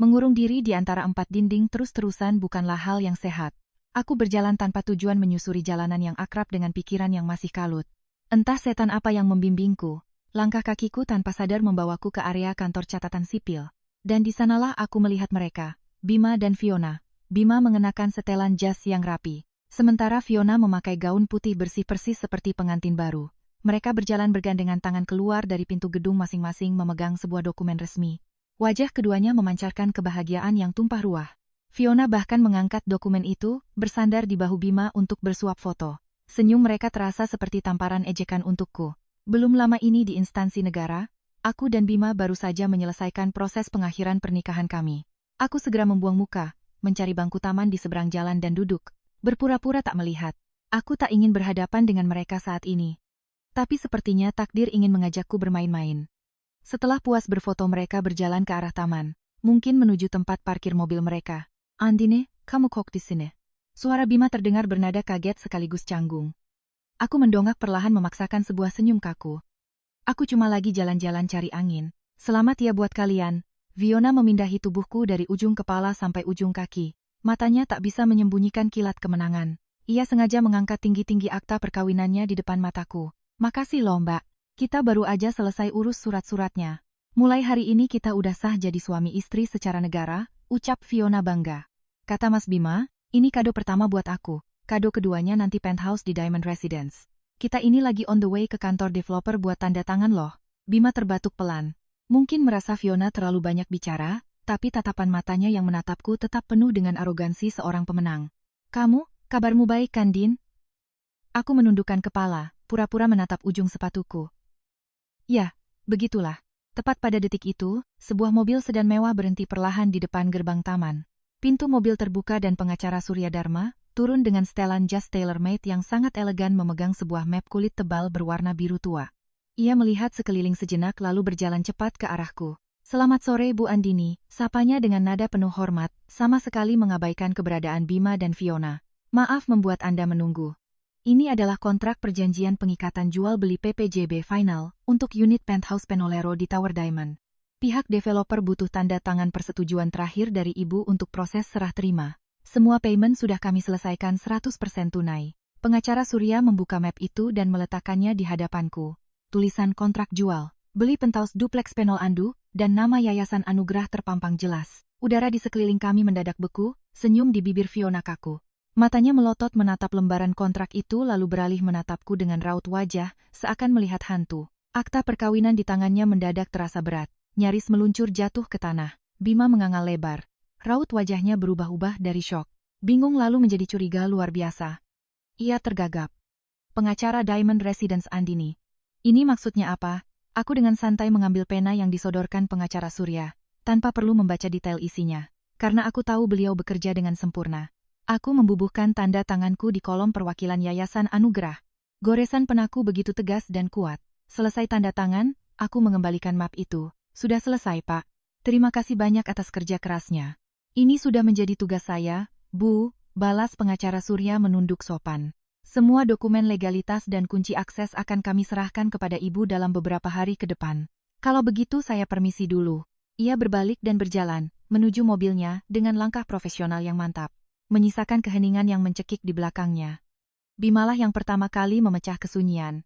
Mengurung diri di antara empat dinding terus-terusan bukanlah hal yang sehat. Aku berjalan tanpa tujuan menyusuri jalanan yang akrab dengan pikiran yang masih kalut. Entah setan apa yang membimbingku, langkah kakiku tanpa sadar membawaku ke area kantor catatan sipil. Dan di sanalah aku melihat mereka, Bima dan Fiona. Bima mengenakan setelan jas yang rapi, sementara Fiona memakai gaun putih bersih persis seperti pengantin baru. Mereka berjalan bergandengan tangan keluar dari pintu gedung masing-masing memegang sebuah dokumen resmi. Wajah keduanya memancarkan kebahagiaan yang tumpah ruah. Fiona bahkan mengangkat dokumen itu, bersandar di bahu Bima untuk bersuap foto. Senyum mereka terasa seperti tamparan ejekan untukku. Belum lama ini di instansi negara, aku dan Bima baru saja menyelesaikan proses pengakhiran pernikahan kami. Aku segera membuang muka, mencari bangku taman di seberang jalan dan duduk. Berpura-pura tak melihat. Aku tak ingin berhadapan dengan mereka saat ini. Tapi sepertinya takdir ingin mengajakku bermain-main. Setelah puas berfoto mereka berjalan ke arah taman, mungkin menuju tempat parkir mobil mereka. Andine, kamu kok di sini? Suara Bima terdengar bernada kaget sekaligus canggung. Aku mendongak perlahan memaksakan sebuah senyum kaku. Aku cuma lagi jalan-jalan cari angin. Selamat ya buat kalian. Fiona memindahi tubuhku dari ujung kepala sampai ujung kaki. Matanya tak bisa menyembunyikan kilat kemenangan. Ia sengaja mengangkat tinggi-tinggi akta perkawinannya di depan mataku. Makasih loh Mbak. Kita baru aja selesai urus surat-suratnya. Mulai hari ini kita udah sah jadi suami istri secara negara, ucap Fiona bangga. Kata Mas Bima, ini kado pertama buat aku. Kado keduanya nanti penthouse di Diamond Residence. Kita ini lagi on the way ke kantor developer buat tanda tangan loh. Bima terbatuk pelan. Mungkin merasa Fiona terlalu banyak bicara, tapi tatapan matanya yang menatapku tetap penuh dengan arogansi seorang pemenang. Kamu, kabarmu baik kan Din? Aku menundukkan kepala, pura-pura menatap ujung sepatuku. Ya, begitulah. Tepat pada detik itu, sebuah mobil sedan mewah berhenti perlahan di depan gerbang taman. Pintu mobil terbuka dan pengacara Surya Dharma turun dengan setelan jas tailor-made yang sangat elegan memegang sebuah map kulit tebal berwarna biru tua. Ia melihat sekeliling sejenak lalu berjalan cepat ke arahku. Selamat sore Bu Andini, sapanya dengan nada penuh hormat, sama sekali mengabaikan keberadaan Bima dan Fiona. Maaf membuat Anda menunggu. Ini adalah kontrak perjanjian pengikatan jual beli PPJB final untuk unit penthouse Penolero di Tower Diamond. Pihak developer butuh tanda tangan persetujuan terakhir dari Ibu untuk proses serah terima. Semua payment sudah kami selesaikan 100% tunai. Pengacara Surya membuka map itu dan meletakkannya di hadapanku. Tulisan kontrak jual beli penthouse duplex Penol Andu, dan nama Yayasan Anugerah terpampang jelas. Udara di sekeliling kami mendadak beku, senyum di bibir Fiona kaku. Matanya melotot menatap lembaran kontrak itu lalu beralih menatapku dengan raut wajah, seakan melihat hantu. Akta perkawinan di tangannya mendadak terasa berat, nyaris meluncur jatuh ke tanah. Bima mengangal lebar. Raut wajahnya berubah-ubah dari syok, bingung lalu menjadi curiga luar biasa. Ia tergagap. Pengacara Diamond Residence Andini. Ini maksudnya apa? Aku dengan santai mengambil pena yang disodorkan pengacara Surya, tanpa perlu membaca detail isinya. Karena aku tahu beliau bekerja dengan sempurna. Aku membubuhkan tanda tanganku di kolom perwakilan Yayasan Anugerah. Goresan penaku begitu tegas dan kuat. Selesai tanda tangan, aku mengembalikan map itu. Sudah selesai, Pak. Terima kasih banyak atas kerja kerasnya. Ini sudah menjadi tugas saya, Bu, balas pengacara Surya menunduk sopan. Semua dokumen legalitas dan kunci akses akan kami serahkan kepada Ibu dalam beberapa hari ke depan. Kalau begitu saya permisi dulu. Ia berbalik dan berjalan, menuju mobilnya dengan langkah profesional yang mantap, menyisakan keheningan yang mencekik di belakangnya. Bimalah yang pertama kali memecah kesunyian.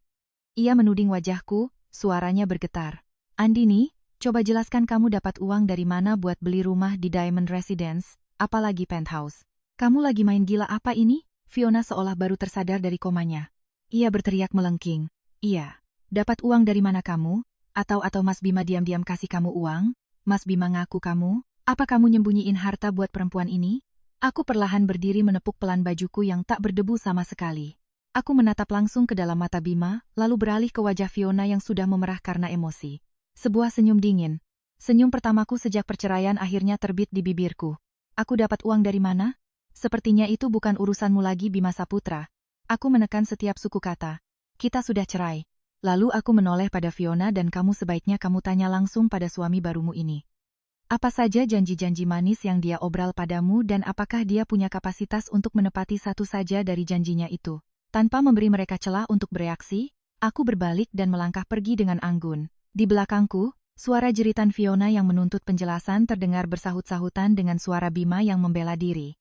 Ia menuding wajahku, suaranya bergetar. Andini, coba jelaskan kamu dapat uang dari mana buat beli rumah di Diamond Residence, apalagi penthouse. Kamu lagi main gila apa ini? Fiona seolah baru tersadar dari komanya. Ia berteriak melengking. Iya. Dapat uang dari mana kamu? Atau Mas Bima diam-diam kasih kamu uang? Mas Bima ngaku kamu? Apa kamu nyembunyiin harta buat perempuan ini? Aku perlahan berdiri menepuk pelan bajuku yang tak berdebu sama sekali. Aku menatap langsung ke dalam mata Bima, lalu beralih ke wajah Fiona yang sudah memerah karena emosi. Sebuah senyum dingin. Senyum pertamaku sejak perceraian akhirnya terbit di bibirku. Aku dapat uang dari mana? Sepertinya itu bukan urusanmu lagi Bima Saputra. Aku menekan setiap suku kata. Kita sudah cerai. Lalu aku menoleh pada Fiona dan kamu sebaiknya kamu tanya langsung pada suami barumu ini. Apa saja janji-janji manis yang dia obral padamu dan apakah dia punya kapasitas untuk menepati satu saja dari janjinya itu? Tanpa memberi mereka celah untuk bereaksi, aku berbalik dan melangkah pergi dengan anggun. Di belakangku, suara jeritan Fiona yang menuntut penjelasan terdengar bersahut-sahutan dengan suara Bima yang membela diri.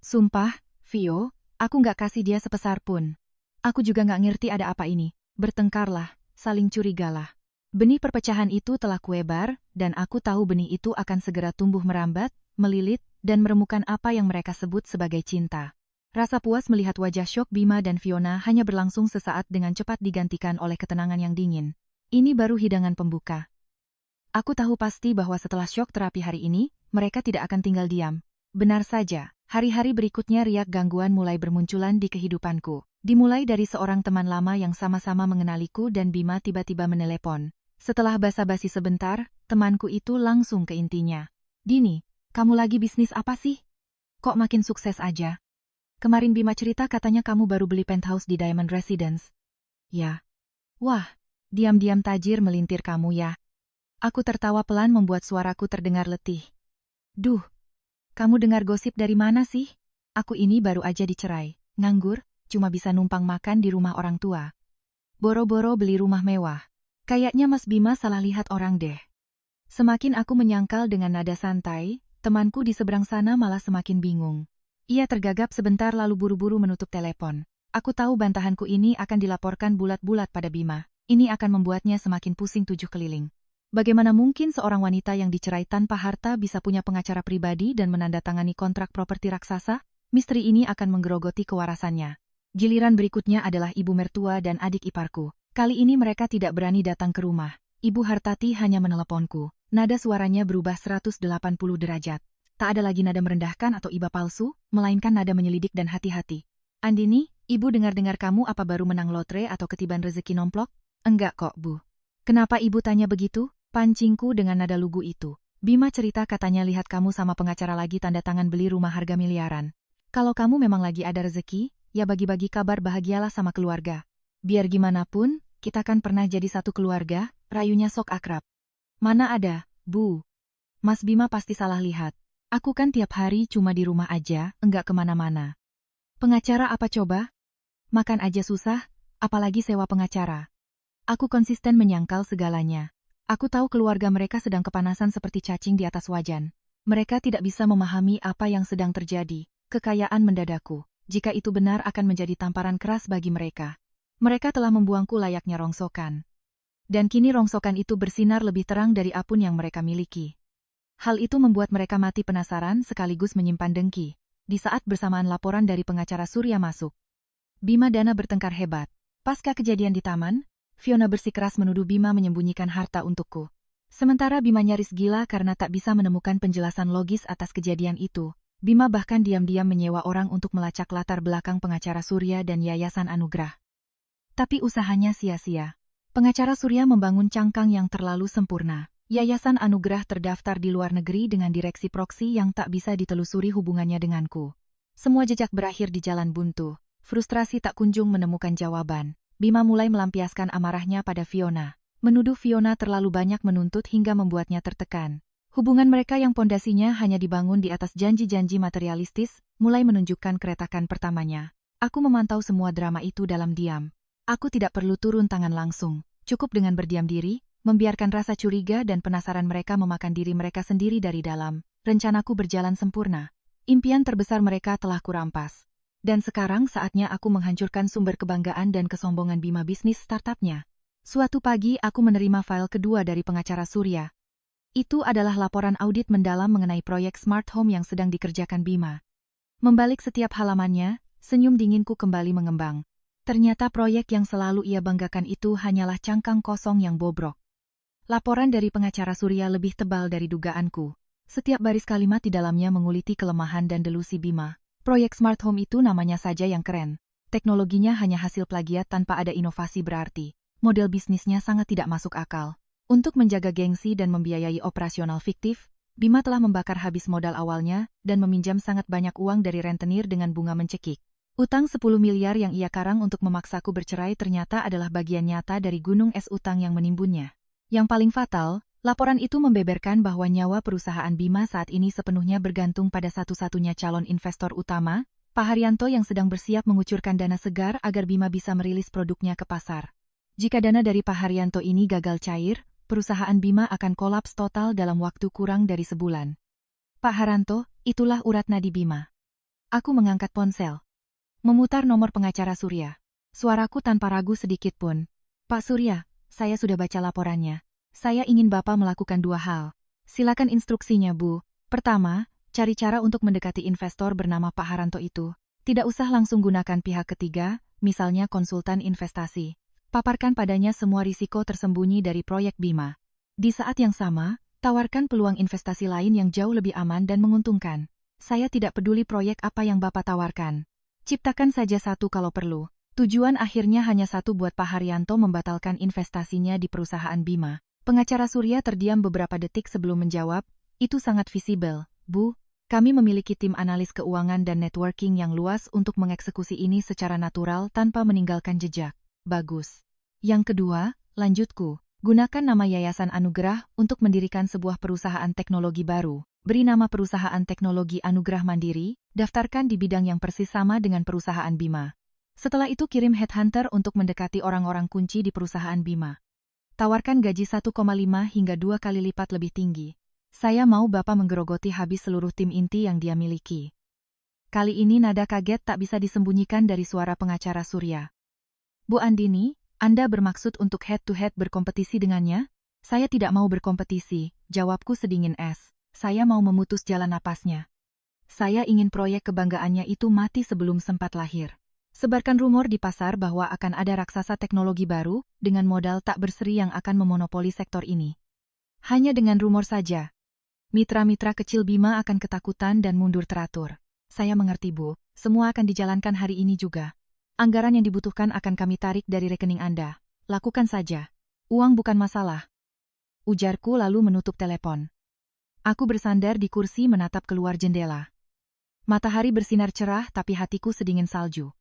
Sumpah, Vio, aku nggak kasih dia sebesar pun. Aku juga nggak ngerti ada apa ini. Bertengkarlah, saling curigalah. Benih perpecahan itu telah kuebar, dan aku tahu benih itu akan segera tumbuh merambat, melilit, dan meremukan apa yang mereka sebut sebagai cinta. Rasa puas melihat wajah syok Bima dan Fiona hanya berlangsung sesaat dengan cepat digantikan oleh ketenangan yang dingin. Ini baru hidangan pembuka. Aku tahu pasti bahwa setelah syok terapi hari ini, mereka tidak akan tinggal diam. Benar saja. Hari-hari berikutnya riak gangguan mulai bermunculan di kehidupanku. Dimulai dari seorang teman lama yang sama-sama mengenaliku dan Bima tiba-tiba menelepon. Setelah basa-basi sebentar, temanku itu langsung ke intinya. Dini, kamu lagi bisnis apa sih? Kok makin sukses aja? Kemarin Bima cerita katanya kamu baru beli penthouse di Diamond Residence. Ya. Wah, diam-diam tajir melintir kamu ya. Aku tertawa pelan membuat suaraku terdengar letih. Duh. Kamu dengar gosip dari mana sih? Aku ini baru aja dicerai, nganggur, cuma bisa numpang makan di rumah orang tua. Boro-boro beli rumah mewah. Kayaknya Mas Bima salah lihat orang deh. Semakin aku menyangkal dengan nada santai, temanku di seberang sana malah semakin bingung. Ia tergagap sebentar lalu buru-buru menutup telepon. Aku tahu bantahanku ini akan dilaporkan bulat-bulat pada Bima. Ini akan membuatnya semakin pusing tujuh keliling. Bagaimana mungkin seorang wanita yang dicerai tanpa harta bisa punya pengacara pribadi dan menandatangani kontrak properti raksasa? Misteri ini akan menggerogoti kewarasannya. Giliran berikutnya adalah ibu mertua dan adik iparku. Kali ini mereka tidak berani datang ke rumah. Ibu Hartati hanya meneleponku. Nada suaranya berubah 180 derajat. Tak ada lagi nada merendahkan atau iba palsu, melainkan nada menyelidik dan hati-hati. Andini, ibu dengar-dengar kamu apa baru menang lotre atau ketiban rezeki nomplok? Enggak kok, Bu. Kenapa ibu tanya begitu? Pancingku dengan nada lugu itu. Bima cerita katanya lihat kamu sama pengacara lagi tanda tangan beli rumah harga miliaran. Kalau kamu memang lagi ada rezeki, ya bagi-bagi kabar bahagialah sama keluarga. Biar gimana pun, kita kan pernah jadi satu keluarga, rayunya sok akrab. Mana ada, Bu, Mas Bima pasti salah lihat. Aku kan tiap hari cuma di rumah aja, enggak kemana-mana. Pengacara apa coba? Makan aja susah, apalagi sewa pengacara. Aku konsisten menyangkal segalanya. Aku tahu keluarga mereka sedang kepanasan seperti cacing di atas wajan. Mereka tidak bisa memahami apa yang sedang terjadi. Kekayaan mendadaku. Jika itu benar akan menjadi tamparan keras bagi mereka. Mereka telah membuangku layaknya rongsokan. Dan kini rongsokan itu bersinar lebih terang dari apun yang mereka miliki. Hal itu membuat mereka mati penasaran sekaligus menyimpan dengki. Di saat bersamaan laporan dari pengacara Surya masuk, Bima Dana bertengkar hebat. Pasca kejadian di taman, Fiona bersikeras menuduh Bima menyembunyikan harta untukku. Sementara Bima nyaris gila karena tak bisa menemukan penjelasan logis atas kejadian itu. Bima bahkan diam-diam menyewa orang untuk melacak latar belakang pengacara Surya dan Yayasan Anugrah. Tapi usahanya sia-sia. Pengacara Surya membangun cangkang yang terlalu sempurna. Yayasan Anugrah terdaftar di luar negeri dengan direksi proksi yang tak bisa ditelusuri hubungannya denganku. Semua jejak berakhir di jalan buntu. Frustrasi tak kunjung menemukan jawaban. Bima mulai melampiaskan amarahnya pada Fiona. Menuduh Fiona terlalu banyak menuntut hingga membuatnya tertekan. Hubungan mereka yang pondasinya hanya dibangun di atas janji-janji materialistis, mulai menunjukkan keretakan pertamanya. Aku memantau semua drama itu dalam diam. Aku tidak perlu turun tangan langsung. Cukup dengan berdiam diri, membiarkan rasa curiga dan penasaran mereka memakan diri mereka sendiri dari dalam. Rencanaku berjalan sempurna. Impian terbesar mereka telah kurampas. Dan sekarang saatnya aku menghancurkan sumber kebanggaan dan kesombongan Bima bisnis startupnya. Suatu pagi aku menerima file kedua dari pengacara Surya. Itu adalah laporan audit mendalam mengenai proyek smart home yang sedang dikerjakan Bima. Membalik setiap halamannya, senyum dinginku kembali mengembang. Ternyata proyek yang selalu ia banggakan itu hanyalah cangkang kosong yang bobrok. Laporan dari pengacara Surya lebih tebal dari dugaanku. Setiap baris kalimat di dalamnya menguliti kelemahan dan delusi Bima. Proyek smart home itu namanya saja yang keren. Teknologinya hanya hasil plagiat tanpa ada inovasi berarti. Model bisnisnya sangat tidak masuk akal. Untuk menjaga gengsi dan membiayai operasional fiktif, Bima telah membakar habis modal awalnya dan meminjam sangat banyak uang dari rentenir dengan bunga mencekik. Utang 10 miliar yang ia karang untuk memaksaku bercerai ternyata adalah bagian nyata dari gunung es utang yang menimbunnya. Yang paling fatal, laporan itu membeberkan bahwa nyawa perusahaan Bima saat ini sepenuhnya bergantung pada satu-satunya calon investor utama, Pak Haryanto yang sedang bersiap mengucurkan dana segar agar Bima bisa merilis produknya ke pasar. Jika dana dari Pak Haryanto ini gagal cair, perusahaan Bima akan kolaps total dalam waktu kurang dari sebulan. Pak Haryanto, itulah urat nadi Bima. Aku mengangkat ponsel. Memutar nomor pengacara Surya. Suaraku tanpa ragu sedikit pun. Pak Surya, saya sudah baca laporannya. Saya ingin Bapak melakukan 2 hal. Silakan instruksinya, Bu. Pertama, cari cara untuk mendekati investor bernama Pak Haryanto itu. Tidak usah langsung gunakan pihak ketiga, misalnya konsultan investasi. Paparkan padanya semua risiko tersembunyi dari proyek Bima. Di saat yang sama, tawarkan peluang investasi lain yang jauh lebih aman dan menguntungkan. Saya tidak peduli proyek apa yang Bapak tawarkan. Ciptakan saja satu kalau perlu. Tujuan akhirnya hanya satu buat Pak Haryanto membatalkan investasinya di perusahaan Bima. Pengacara Surya terdiam beberapa detik sebelum menjawab, itu sangat visibel, Bu. Kami memiliki tim analis keuangan dan networking yang luas untuk mengeksekusi ini secara natural tanpa meninggalkan jejak. Bagus. Yang kedua, lanjutku. Gunakan nama Yayasan Anugrah untuk mendirikan sebuah perusahaan teknologi baru. Beri nama perusahaan teknologi Anugrah Mandiri, daftarkan di bidang yang persis sama dengan perusahaan Bima. Setelah itu kirim headhunter untuk mendekati orang-orang kunci di perusahaan Bima. Tawarkan gaji 1,5 hingga 2 kali lipat lebih tinggi. Saya mau Bapak menggerogoti habis seluruh tim inti yang dia miliki. Kali ini nada kaget tak bisa disembunyikan dari suara pengacara Surya. Bu Andini, Anda bermaksud untuk head-to-head berkompetisi dengannya? Saya tidak mau berkompetisi, jawabku sedingin es. Saya mau memutus jalan napasnya. Saya ingin proyek kebanggaannya itu mati sebelum sempat lahir. Sebarkan rumor di pasar bahwa akan ada raksasa teknologi baru, dengan modal tak berseri yang akan memonopoli sektor ini. Hanya dengan rumor saja. Mitra-mitra kecil Bima akan ketakutan dan mundur teratur. Saya mengerti, Bu, semua akan dijalankan hari ini juga. Anggaran yang dibutuhkan akan kami tarik dari rekening Anda. Lakukan saja. Uang bukan masalah. Ujarku lalu menutup telepon. Aku bersandar di kursi menatap keluar jendela. Matahari bersinar cerah tapi hatiku sedingin salju.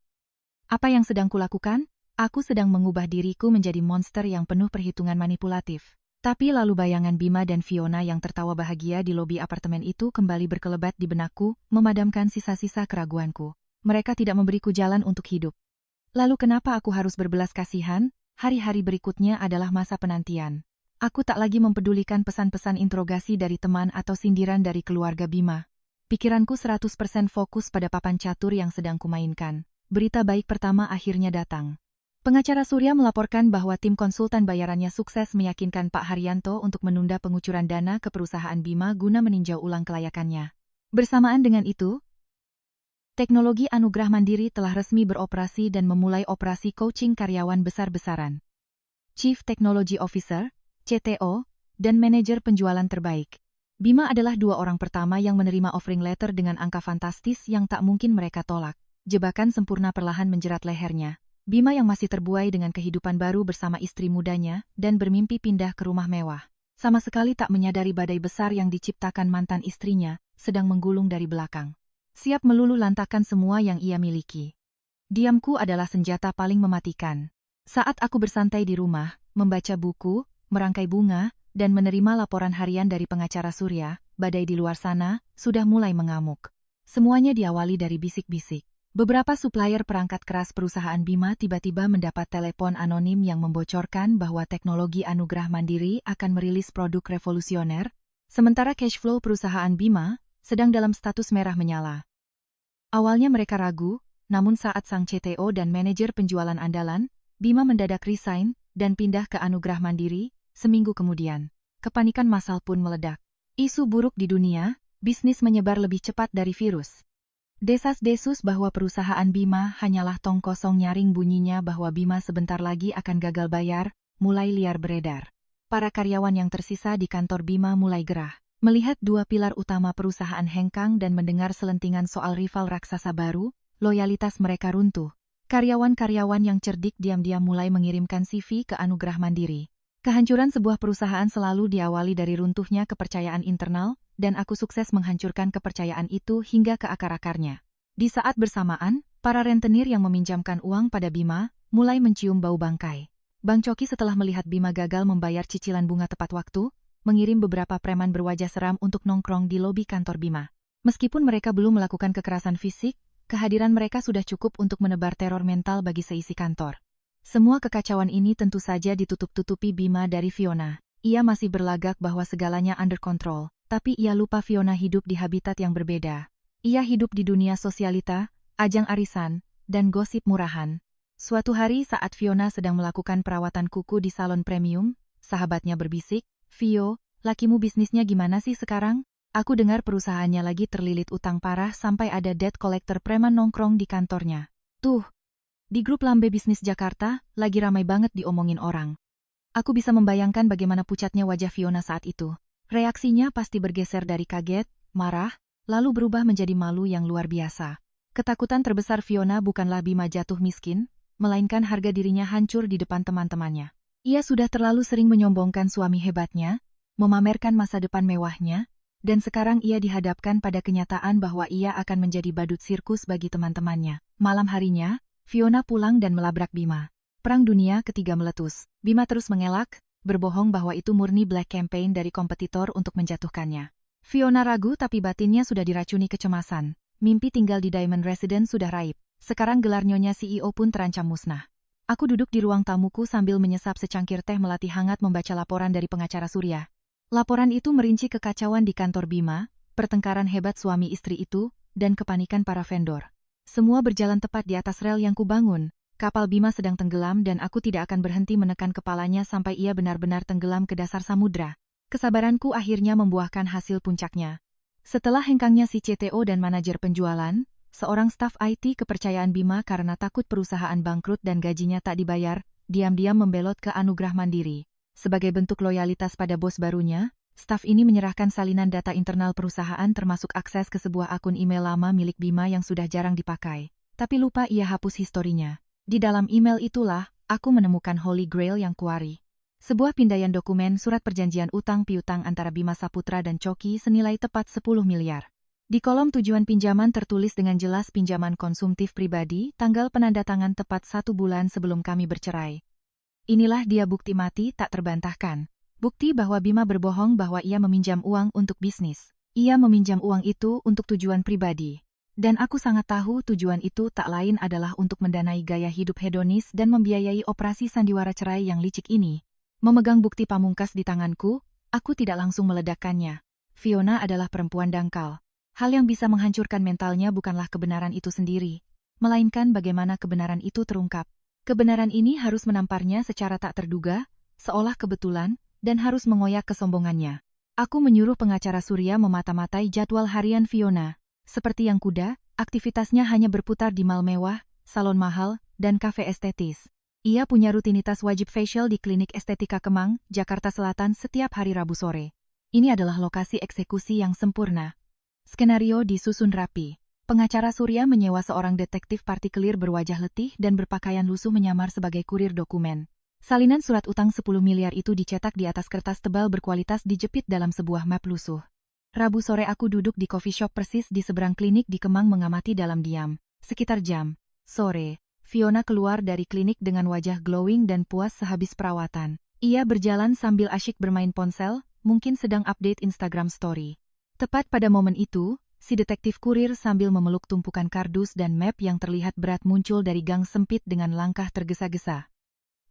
Apa yang sedang kulakukan? Aku sedang mengubah diriku menjadi monster yang penuh perhitungan manipulatif. Tapi lalu bayangan Bima dan Fiona yang tertawa bahagia di lobi apartemen itu kembali berkelebat di benakku, memadamkan sisa-sisa keraguanku. Mereka tidak memberiku jalan untuk hidup. Lalu kenapa aku harus berbelas kasihan? Hari-hari berikutnya adalah masa penantian. Aku tak lagi mempedulikan pesan-pesan interogasi dari teman atau sindiran dari keluarga Bima. Pikiranku 100% fokus pada papan catur yang sedang kumainkan. Berita baik pertama akhirnya datang. Pengacara Surya melaporkan bahwa tim konsultan bayarannya sukses meyakinkan Pak Haryanto untuk menunda pengucuran dana ke perusahaan Bima guna meninjau ulang kelayakannya. Bersamaan dengan itu, teknologi Anugrah Mandiri telah resmi beroperasi dan memulai operasi coaching karyawan besar-besaran. Chief Technology Officer, CTO, dan manajer penjualan terbaik. Bima adalah dua orang pertama yang menerima offering letter dengan angka fantastis yang tak mungkin mereka tolak. Jebakan sempurna perlahan menjerat lehernya. Bima yang masih terbuai dengan kehidupan baru bersama istri mudanya dan bermimpi pindah ke rumah mewah. Sama sekali tak menyadari badai besar yang diciptakan mantan istrinya sedang menggulung dari belakang. Siap meluluh lantakan semua yang ia miliki. Diamku adalah senjata paling mematikan. Saat aku bersantai di rumah, membaca buku, merangkai bunga, dan menerima laporan harian dari pengacara Surya, badai di luar sana sudah mulai mengamuk. Semuanya diawali dari bisik-bisik. Beberapa supplier perangkat keras perusahaan Bima tiba-tiba mendapat telepon anonim yang membocorkan bahwa teknologi Anugrah Mandiri akan merilis produk revolusioner, sementara cash flow perusahaan Bima sedang dalam status merah menyala. Awalnya mereka ragu, namun saat sang CTO dan manajer penjualan andalan, Bima mendadak resign dan pindah ke Anugrah Mandiri, seminggu kemudian, kepanikan massal pun meledak. Isu buruk di dunia, bisnis menyebar lebih cepat dari virus. Desas-desus bahwa perusahaan Bima hanyalah tong kosong nyaring bunyinya bahwa Bima sebentar lagi akan gagal bayar, mulai liar beredar. Para karyawan yang tersisa di kantor Bima mulai gerah. Melihat dua pilar utama perusahaan hengkang dan mendengar selentingan soal rival raksasa baru, loyalitas mereka runtuh. Karyawan-karyawan yang cerdik diam-diam mulai mengirimkan CV ke Anugrah Mandiri. Kehancuran sebuah perusahaan selalu diawali dari runtuhnya kepercayaan internal, dan aku sukses menghancurkan kepercayaan itu hingga ke akar-akarnya. Di saat bersamaan, para rentenir yang meminjamkan uang pada Bima mulai mencium bau bangkai. Bang Coki setelah melihat Bima gagal membayar cicilan bunga tepat waktu, mengirim beberapa preman berwajah seram untuk nongkrong di lobi kantor Bima. Meskipun mereka belum melakukan kekerasan fisik, kehadiran mereka sudah cukup untuk menebar teror mental bagi seisi kantor. Semua kekacauan ini tentu saja ditutup-tutupi Bima dari Fiona. Ia masih berlagak bahwa segalanya under control. Tapi ia lupa Fiona hidup di habitat yang berbeda. Ia hidup di dunia sosialita, ajang arisan, dan gosip murahan. Suatu hari saat Fiona sedang melakukan perawatan kuku di salon premium, sahabatnya berbisik, "Vio, lakimu bisnisnya gimana sih sekarang? Aku dengar perusahaannya lagi terlilit utang parah sampai ada debt collector preman nongkrong di kantornya. Tuh, di grup Lambe Bisnis Jakarta, lagi ramai banget diomongin orang." Aku bisa membayangkan bagaimana pucatnya wajah Fiona saat itu. Reaksinya pasti bergeser dari kaget, marah, lalu berubah menjadi malu yang luar biasa. Ketakutan terbesar Fiona bukanlah Bima jatuh miskin, melainkan harga dirinya hancur di depan teman-temannya. Ia sudah terlalu sering menyombongkan suami hebatnya, memamerkan masa depan mewahnya, dan sekarang ia dihadapkan pada kenyataan bahwa ia akan menjadi badut sirkus bagi teman-temannya. Malam harinya, Fiona pulang dan melabrak Bima. Perang Dunia Ketiga meletus. Bima terus mengelak, berbohong bahwa itu murni black campaign dari kompetitor untuk menjatuhkannya. Fiona ragu tapi batinnya sudah diracuni kecemasan. Mimpi tinggal di Diamond Residence sudah raib. Sekarang gelar nyonya CEO pun terancam musnah. Aku duduk di ruang tamuku sambil menyesap secangkir teh melati hangat membaca laporan dari pengacara Surya. Laporan itu merinci kekacauan di kantor Bima, pertengkaran hebat suami istri itu, dan kepanikan para vendor. Semua berjalan tepat di atas rel yang kubangun. Kapal Bima sedang tenggelam dan aku tidak akan berhenti menekan kepalanya sampai ia benar-benar tenggelam ke dasar samudra. Kesabaranku akhirnya membuahkan hasil puncaknya. Setelah hengkangnya si CTO dan manajer penjualan, seorang staf IT kepercayaan Bima karena takut perusahaan bangkrut dan gajinya tak dibayar, diam-diam membelot ke Anugrah Mandiri. Sebagai bentuk loyalitas pada bos barunya, staf ini menyerahkan salinan data internal perusahaan termasuk akses ke sebuah akun email lama milik Bima yang sudah jarang dipakai. Tapi lupa ia hapus historinya. Di dalam email itulah, aku menemukan Holy Grail yang kuari. Sebuah pindaian dokumen surat perjanjian utang piutang antara Bima Saputra dan Coki senilai tepat 10 miliar. Di kolom tujuan pinjaman tertulis dengan jelas pinjaman konsumtif pribadi, tanggal penandatangan tepat 1 bulan sebelum kami bercerai. Inilah dia bukti mati tak terbantahkan. Bukti bahwa Bima berbohong bahwa ia meminjam uang untuk bisnis. Ia meminjam uang itu untuk tujuan pribadi. Dan aku sangat tahu tujuan itu tak lain adalah untuk mendanai gaya hidup hedonis dan membiayai operasi sandiwara cerai yang licik ini. Memegang bukti pamungkas di tanganku, aku tidak langsung meledakkannya. Fiona adalah perempuan dangkal. Hal yang bisa menghancurkan mentalnya bukanlah kebenaran itu sendiri, melainkan bagaimana kebenaran itu terungkap. Kebenaran ini harus menamparnya secara tak terduga, seolah kebetulan, dan harus mengoyak kesombongannya. Aku menyuruh pengacara Surya memata-matai jadwal harian Fiona. Seperti yang kuda, aktivitasnya hanya berputar di mal mewah, salon mahal, dan kafe estetis. Ia punya rutinitas wajib facial di klinik estetika Kemang, Jakarta Selatan setiap hari Rabu sore. Ini adalah lokasi eksekusi yang sempurna. Skenario disusun rapi. Pengacara Surya menyewa seorang detektif partikelir berwajah letih dan berpakaian lusuh menyamar sebagai kurir dokumen. Salinan surat utang 10 miliar itu dicetak di atas kertas tebal berkualitas dijepit dalam sebuah map lusuh. Rabu sore aku duduk di coffee shop persis di seberang klinik di Kemang mengamati dalam diam. Sekitar jam sore, Fiona keluar dari klinik dengan wajah glowing dan puas sehabis perawatan. Ia berjalan sambil asyik bermain ponsel, mungkin sedang update Instagram story. Tepat pada momen itu, si detektif kurir sambil memeluk tumpukan kardus dan map yang terlihat berat muncul dari gang sempit dengan langkah tergesa-gesa.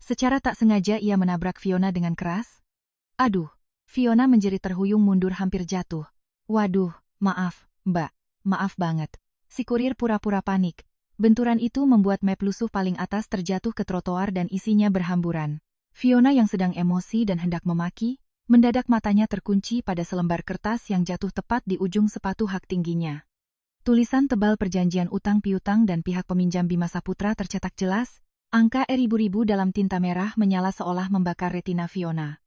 Secara tak sengaja ia menabrak Fiona dengan keras. Aduh, Fiona menjerit terhuyung mundur hampir jatuh. Waduh, maaf, Mbak. Maaf banget. Si kurir pura-pura panik. Benturan itu membuat map lusuh paling atas terjatuh ke trotoar dan isinya berhamburan. Fiona yang sedang emosi dan hendak memaki, mendadak matanya terkunci pada selembar kertas yang jatuh tepat di ujung sepatu hak tingginya. Tulisan tebal perjanjian utang piutang dan pihak peminjam Bima Saputra tercetak jelas, angka ribu-ribu dalam tinta merah menyala seolah membakar retina Fiona.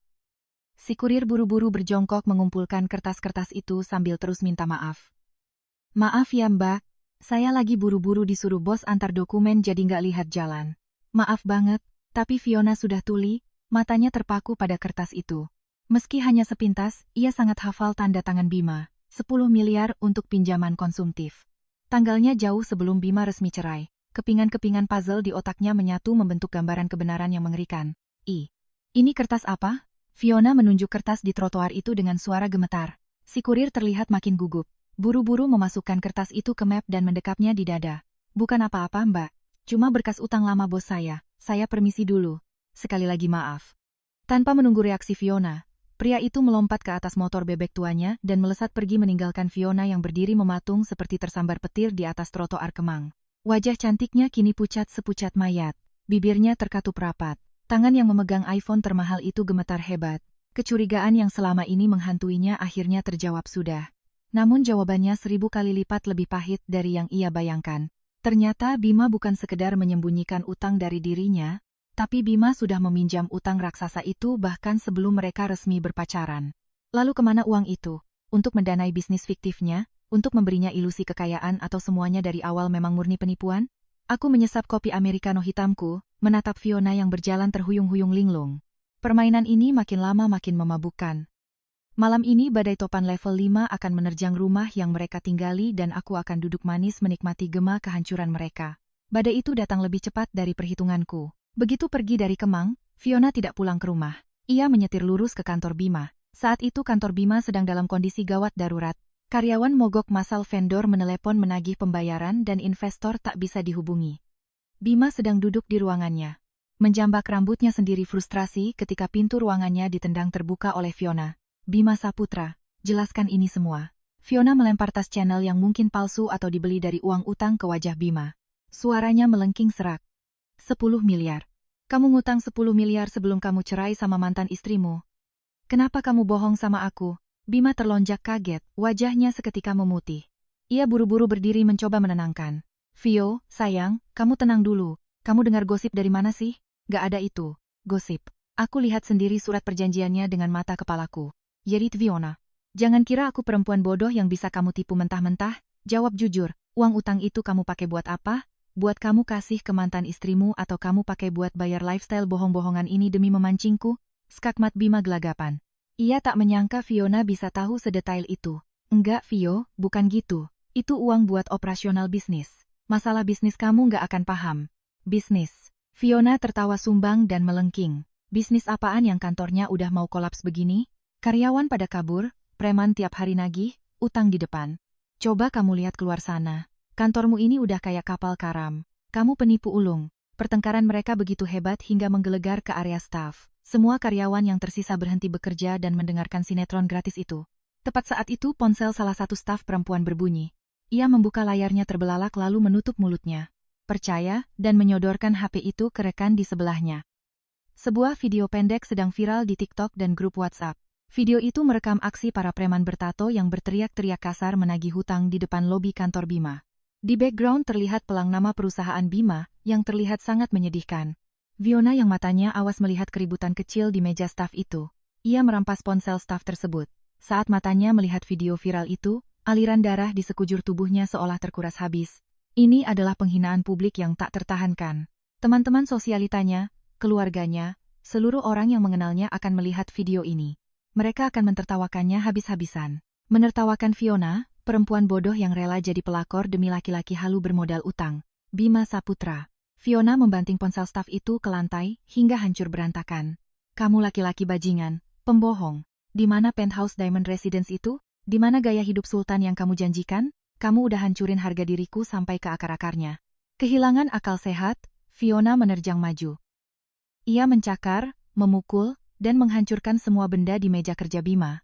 Si kurir buru-buru berjongkok mengumpulkan kertas-kertas itu sambil terus minta maaf. Maaf ya Mbak, saya lagi buru-buru disuruh bos antar dokumen jadi nggak lihat jalan. Maaf banget, tapi Fiona sudah tuli, matanya terpaku pada kertas itu. Meski hanya sepintas, ia sangat hafal tanda tangan Bima, 10 miliar untuk pinjaman konsumtif. Tanggalnya jauh sebelum Bima resmi cerai. Kepingan-kepingan puzzle di otaknya menyatu membentuk gambaran kebenaran yang mengerikan. Ini kertas apa? Fiona menunjuk kertas di trotoar itu dengan suara gemetar. Si kurir terlihat makin gugup. Buru-buru memasukkan kertas itu ke map dan mendekapnya di dada. Bukan apa-apa Mbak, cuma berkas utang lama bos saya permisi dulu. Sekali lagi maaf. Tanpa menunggu reaksi Fiona, pria itu melompat ke atas motor bebek tuanya dan melesat pergi meninggalkan Fiona yang berdiri mematung seperti tersambar petir di atas trotoar Kemang. Wajah cantiknya kini pucat sepucat mayat. Bibirnya terkatup rapat. Tangan yang memegang iPhone termahal itu gemetar hebat. Kecurigaan yang selama ini menghantuinya akhirnya terjawab sudah. Namun jawabannya 1000 kali lipat lebih pahit dari yang ia bayangkan. Ternyata Bima bukan sekedar menyembunyikan utang dari dirinya, tapi Bima sudah meminjam utang raksasa itu bahkan sebelum mereka resmi berpacaran. Lalu kemana uang itu? Untuk mendanai bisnis fiktifnya? Untuk memberinya ilusi kekayaan atau semuanya dari awal memang murni penipuan? Aku menyesap kopi americano hitamku, menatap Fiona yang berjalan terhuyung-huyung linglung. Permainan ini makin lama makin memabukkan. Malam ini badai topan level 5 akan menerjang rumah yang mereka tinggali dan aku akan duduk manis menikmati gema kehancuran mereka. Badai itu datang lebih cepat dari perhitunganku. Begitu pergi dari Kemang, Fiona tidak pulang ke rumah. Ia menyetir lurus ke kantor Bima. Saat itu kantor Bima sedang dalam kondisi gawat darurat. Karyawan mogok massal, vendor menelepon menagih pembayaran dan investor tak bisa dihubungi. Bima sedang duduk di ruangannya. Menjambak rambutnya sendiri frustrasi ketika pintu ruangannya ditendang terbuka oleh Fiona. Bima Saputra, jelaskan ini semua. Fiona melempar tas channel yang mungkin palsu atau dibeli dari uang utang ke wajah Bima. Suaranya melengking serak. 10 miliar. Kamu ngutang 10 miliar sebelum kamu cerai sama mantan istrimu. Kenapa kamu bohong sama aku? Bima terlonjak kaget, wajahnya seketika memutih. Ia buru-buru berdiri mencoba menenangkan. Vio, sayang, kamu tenang dulu. Kamu dengar gosip dari mana sih? Gak ada itu. Gosip. Aku lihat sendiri surat perjanjiannya dengan mata kepalaku. Yerit Fiona. Jangan kira aku perempuan bodoh yang bisa kamu tipu mentah-mentah. Jawab jujur, uang utang itu kamu pakai buat apa? Buat kamu kasih ke mantan istrimu atau kamu pakai buat bayar lifestyle bohong-bohongan ini demi memancingku? Skakmat Bima gelagapan. Ia tak menyangka Fiona bisa tahu sedetail itu. Enggak Vio, bukan gitu. Itu uang buat operasional bisnis. Masalah bisnis kamu nggak akan paham. Bisnis. Fiona tertawa sumbang dan melengking. Bisnis apaan yang kantornya udah mau kolaps begini? Karyawan pada kabur, preman tiap hari nagih, utang di depan. Coba kamu lihat keluar sana. Kantormu ini udah kayak kapal karam. Kamu penipu ulung. Pertengkaran mereka begitu hebat hingga menggelegar ke area staf. Semua karyawan yang tersisa berhenti bekerja dan mendengarkan sinetron gratis itu. Tepat saat itu ponsel salah satu staf perempuan berbunyi. Ia membuka layarnya terbelalak lalu menutup mulutnya. Percaya, dan menyodorkan HP itu ke rekan di sebelahnya. Sebuah video pendek sedang viral di TikTok dan grup WhatsApp. Video itu merekam aksi para preman bertato yang berteriak-teriak kasar menagih hutang di depan lobi kantor Bima. Di background terlihat pelang nama perusahaan Bima, yang terlihat sangat menyedihkan. Fiona yang matanya awas melihat keributan kecil di meja staf itu. Ia merampas ponsel staf tersebut. Saat matanya melihat video viral itu, aliran darah di sekujur tubuhnya seolah terkuras habis. Ini adalah penghinaan publik yang tak tertahankan. Teman-teman sosialitanya, keluarganya, seluruh orang yang mengenalnya akan melihat video ini. Mereka akan mentertawakannya habis-habisan. Menertawakan Fiona, perempuan bodoh yang rela jadi pelakor demi laki-laki halu bermodal utang. Bima Saputra. Fiona membanting ponsel staf itu ke lantai, hingga hancur berantakan. Kamu laki-laki bajingan, pembohong. Di mana penthouse Diamond Residence itu? Di mana gaya hidup sultan yang kamu janjikan? Kamu udah hancurin harga diriku sampai ke akar-akarnya. Kehilangan akal sehat, Fiona menerjang maju. Ia mencakar, memukul, dan menghancurkan semua benda di meja kerja Bima.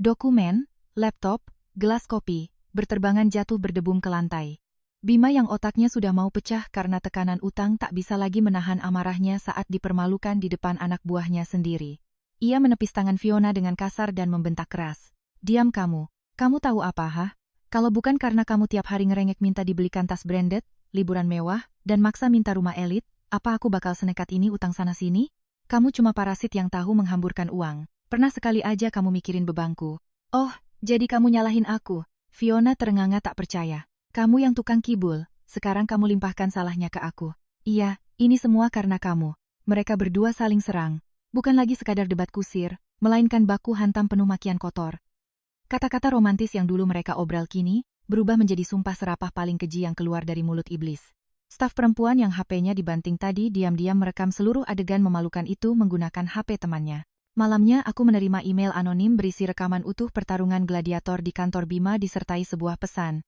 Dokumen, laptop, gelas kopi, berterbangan jatuh berdebum ke lantai. Bima yang otaknya sudah mau pecah karena tekanan utang tak bisa lagi menahan amarahnya saat dipermalukan di depan anak buahnya sendiri. Ia menepis tangan Fiona dengan kasar dan membentak keras. Diam kamu. Kamu tahu apa, hah? Kalau bukan karena kamu tiap hari ngerengek minta dibelikan tas branded, liburan mewah, dan maksa minta rumah elit, apa aku bakal senekat ini utang sana-sini? Kamu cuma parasit yang tahu menghamburkan uang. Pernah sekali aja kamu mikirin bebanku. Oh, jadi kamu nyalahin aku. Fiona terenganga tak percaya. Kamu yang tukang kibul, sekarang kamu limpahkan salahnya ke aku. Iya, ini semua karena kamu. Mereka berdua saling serang. Bukan lagi sekadar debat kusir, melainkan baku hantam penuh makian kotor. Kata-kata romantis yang dulu mereka obral kini, berubah menjadi sumpah serapah paling keji yang keluar dari mulut iblis. Staf perempuan yang HP-nya dibanting tadi diam-diam merekam seluruh adegan memalukan itu menggunakan HP temannya. Malamnya aku menerima email anonim berisi rekaman utuh pertarungan gladiator di kantor Bima disertai sebuah pesan.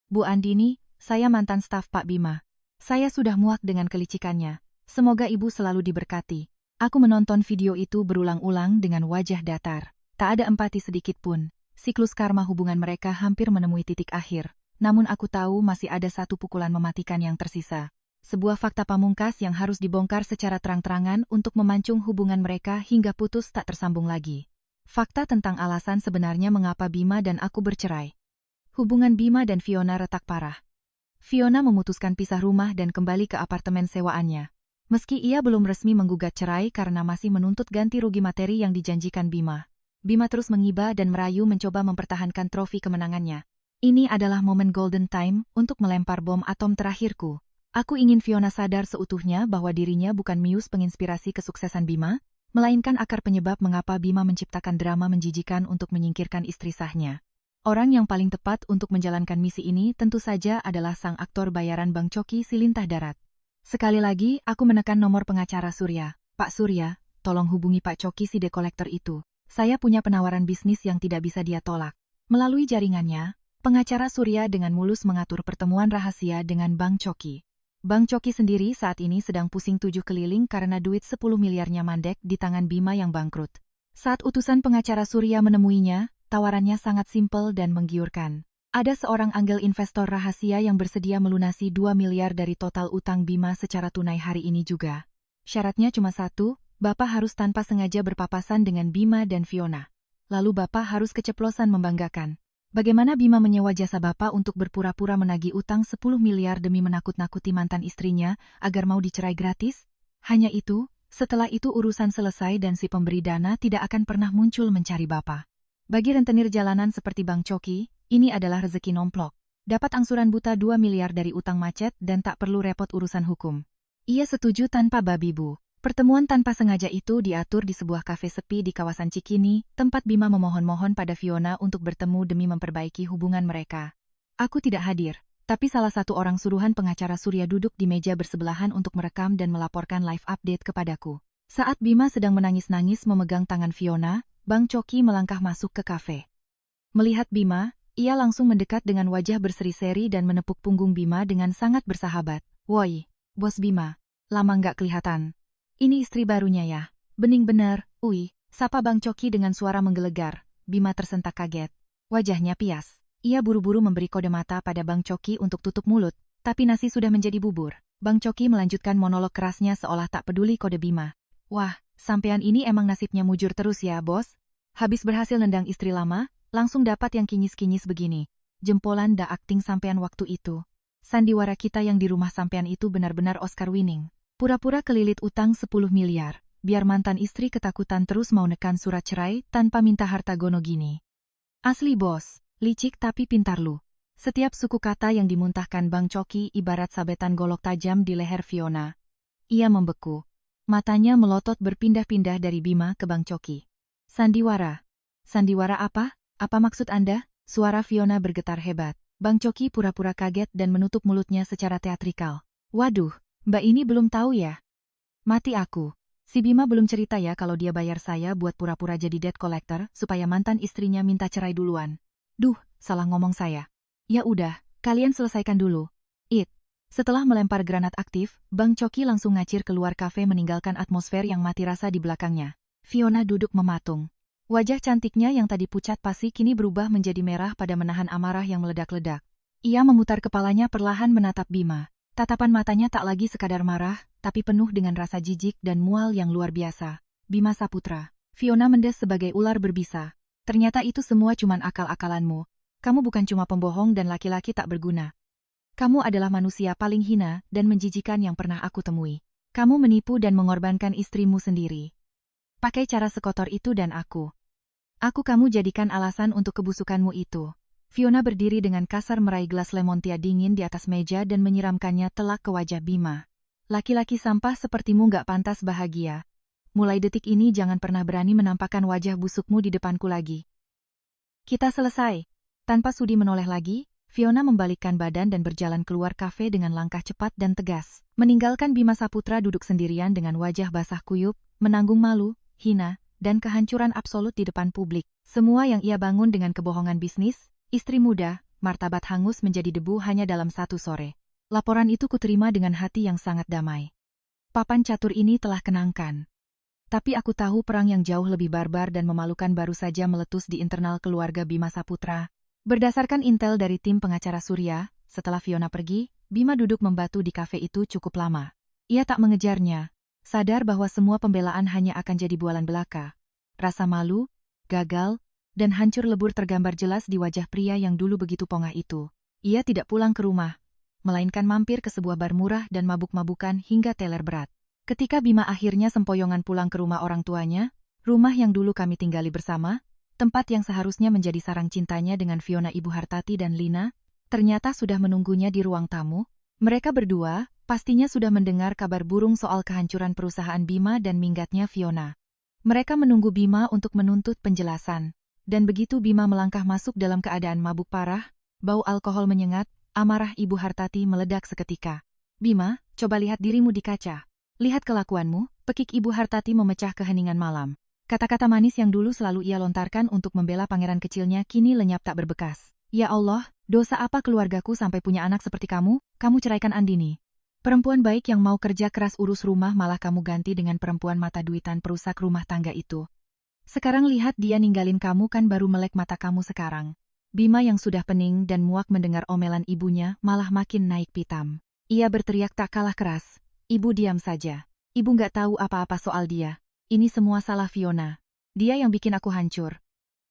Bu Andini, saya mantan staf Pak Bima. Saya sudah muak dengan kelicikannya. Semoga ibu selalu diberkati. Aku menonton video itu berulang-ulang dengan wajah datar. Tak ada empati sedikit pun. Siklus karma hubungan mereka hampir menemui titik akhir. Namun aku tahu masih ada satu pukulan mematikan yang tersisa. Sebuah fakta pamungkas yang harus dibongkar secara terang-terangan untuk memancung hubungan mereka hingga putus tak tersambung lagi. Fakta tentang alasan sebenarnya mengapa Bima dan aku bercerai. Hubungan Bima dan Fiona retak parah. Fiona memutuskan pisah rumah dan kembali ke apartemen sewaannya. Meski ia belum resmi menggugat cerai karena masih menuntut ganti rugi materi yang dijanjikan Bima. Bima terus mengiba dan merayu mencoba mempertahankan trofi kemenangannya. Ini adalah momen golden time untuk melempar bom atom terakhirku. Aku ingin Fiona sadar seutuhnya bahwa dirinya bukan mius penginspirasi kesuksesan Bima, melainkan akar penyebab mengapa Bima menciptakan drama menjijikan untuk menyingkirkan istri sahnya. Orang yang paling tepat untuk menjalankan misi ini tentu saja adalah sang aktor bayaran Bang Coki si lintah darat. Sekali lagi, aku menekan nomor pengacara Surya. Pak Surya, tolong hubungi Pak Coki si dekolektor itu. Saya punya penawaran bisnis yang tidak bisa dia tolak. Melalui jaringannya, pengacara Surya dengan mulus mengatur pertemuan rahasia dengan Bang Coki. Bang Coki sendiri saat ini sedang pusing 7 keliling karena duit 10 miliarnya mandek di tangan Bima yang bangkrut. Saat utusan pengacara Surya menemuinya, tawarannya sangat simpel dan menggiurkan. Ada seorang anggel investor rahasia yang bersedia melunasi 2 miliar dari total utang Bima secara tunai hari ini juga. Syaratnya cuma satu, Bapak harus tanpa sengaja berpapasan dengan Bima dan Fiona. Lalu Bapak harus keceplosan membanggakan. Bagaimana Bima menyewa jasa Bapak untuk berpura-pura menagih utang 10 miliar demi menakut-nakuti mantan istrinya agar mau dicerai gratis? Hanya itu, setelah itu urusan selesai dan si pemberi dana tidak akan pernah muncul mencari Bapak. Bagi rentenir jalanan seperti Bang Coki, ini adalah rezeki nomplok. Dapat angsuran buta 2 miliar dari utang macet dan tak perlu repot urusan hukum. Ia setuju tanpa babi bu. Pertemuan tanpa sengaja itu diatur di sebuah kafe sepi di kawasan Cikini, tempat Bima memohon-mohon pada Fiona untuk bertemu demi memperbaiki hubungan mereka. Aku tidak hadir, tapi salah satu orang suruhan pengacara Surya duduk di meja bersebelahan untuk merekam dan melaporkan live update kepadaku. Saat Bima sedang menangis-nangis memegang tangan Fiona, Bang Coki melangkah masuk ke kafe. Melihat Bima, ia langsung mendekat dengan wajah berseri-seri dan menepuk punggung Bima dengan sangat bersahabat. "Woi, Bos Bima, lama nggak kelihatan. Ini istri barunya ya?" "Bening bener, Ui," sapa Bang Coki dengan suara menggelegar. Bima tersentak kaget. Wajahnya pias. Ia buru-buru memberi kode mata pada Bang Coki untuk tutup mulut, tapi nasi sudah menjadi bubur. Bang Coki melanjutkan monolog kerasnya seolah tak peduli kode Bima. "Wah, sampean ini emang nasibnya mujur terus ya, Bos. Habis berhasil nendang istri lama, langsung dapat yang kinyis-kinyis begini. Jempolan da akting sampean waktu itu. Sandiwara kita yang di rumah sampean itu benar-benar Oscar winning. Pura-pura kelilit utang 10 miliar, biar mantan istri ketakutan terus mau nekan surat cerai tanpa minta harta gono gini. Asli Bos, licik tapi pintar lu." Setiap suku kata yang dimuntahkan Bang Coki ibarat sabetan golok tajam di leher Fiona. Ia membeku. Matanya melotot berpindah-pindah dari Bima ke Bang Coki. "Sandiwara? Sandiwara apa? Apa maksud Anda?" Suara Fiona bergetar hebat. Bang Coki pura-pura kaget dan menutup mulutnya secara teatrikal. "Waduh, Mbak ini belum tahu ya? Mati aku. Si Bima belum cerita ya kalau dia bayar saya buat pura-pura jadi debt collector supaya mantan istrinya minta cerai duluan. Duh, salah ngomong saya. Ya udah, kalian selesaikan dulu. Setelah melempar granat aktif, Bang Coki langsung ngacir keluar kafe meninggalkan atmosfer yang mati rasa di belakangnya. Fiona duduk mematung. Wajah cantiknya yang tadi pucat pasi kini berubah menjadi merah pada menahan amarah yang meledak-ledak. Ia memutar kepalanya perlahan menatap Bima. Tatapan matanya tak lagi sekadar marah, tapi penuh dengan rasa jijik dan mual yang luar biasa. "Bima Saputra." Fiona mendes sebagai ular berbisa. "Ternyata itu semua cuman akal-akalanmu. Kamu bukan cuma pembohong dan laki-laki tak berguna. Kamu adalah manusia paling hina dan menjijikan yang pernah aku temui. Kamu menipu dan mengorbankan istrimu sendiri. Pakai cara sekotor itu dan aku kamu jadikan alasan untuk kebusukanmu itu." Fiona berdiri dengan kasar meraih gelas lemon tea dingin di atas meja dan menyiramkannya telak ke wajah Bima. "Laki-laki sampah sepertimu gak pantas bahagia. Mulai detik ini jangan pernah berani menampakkan wajah busukmu di depanku lagi. Kita selesai." Tanpa sudi menoleh lagi, Fiona membalikkan badan dan berjalan keluar kafe dengan langkah cepat dan tegas, meninggalkan Bima Saputra duduk sendirian dengan wajah basah kuyup, menanggung malu, hina, dan kehancuran absolut di depan publik. Semua yang ia bangun dengan kebohongan bisnis, istri muda, martabat hangus menjadi debu hanya dalam satu sore. Laporan itu kuterima dengan hati yang sangat damai. Papan catur ini telah kenangkan. Tapi aku tahu perang yang jauh lebih barbar dan memalukan baru saja meletus di internal keluarga Bima Saputra. Berdasarkan intel dari tim pengacara Surya, setelah Fiona pergi, Bima duduk membatu di kafe itu cukup lama. Ia tak mengejarnya, sadar bahwa semua pembelaan hanya akan jadi bualan belaka. Rasa malu, gagal, dan hancur lebur tergambar jelas di wajah pria yang dulu begitu pongah itu. Ia tidak pulang ke rumah, melainkan mampir ke sebuah bar murah dan mabuk-mabukan hingga teler berat. Ketika Bima akhirnya sempoyongan pulang ke rumah orang tuanya, rumah yang dulu kami tinggali bersama, tempat yang seharusnya menjadi sarang cintanya dengan Fiona, Ibu Hartati dan Lina, ternyata sudah menunggunya di ruang tamu. Mereka berdua pastinya sudah mendengar kabar burung soal kehancuran perusahaan Bima dan minggatnya Fiona. Mereka menunggu Bima untuk menuntut penjelasan. Dan begitu Bima melangkah masuk dalam keadaan mabuk parah, bau alkohol menyengat, amarah Ibu Hartati meledak seketika. "Bima, coba lihat dirimu di kaca. Lihat kelakuanmu," pekik Ibu Hartati memecah keheningan malam. Kata-kata manis yang dulu selalu ia lontarkan untuk membela pangeran kecilnya kini lenyap tak berbekas. "Ya Allah, dosa apa keluargaku sampai punya anak seperti kamu? Kamu ceraikan Andini. Perempuan baik yang mau kerja keras urus rumah malah kamu ganti dengan perempuan mata duitan perusak rumah tangga itu. Sekarang lihat dia ninggalin kamu kan baru melek mata kamu sekarang." Bima yang sudah pening dan muak mendengar omelan ibunya malah makin naik pitam. Ia berteriak tak kalah keras. "Ibu diam saja. Ibu nggak tahu apa-apa soal dia. Ini semua salah Fiona. Dia yang bikin aku hancur."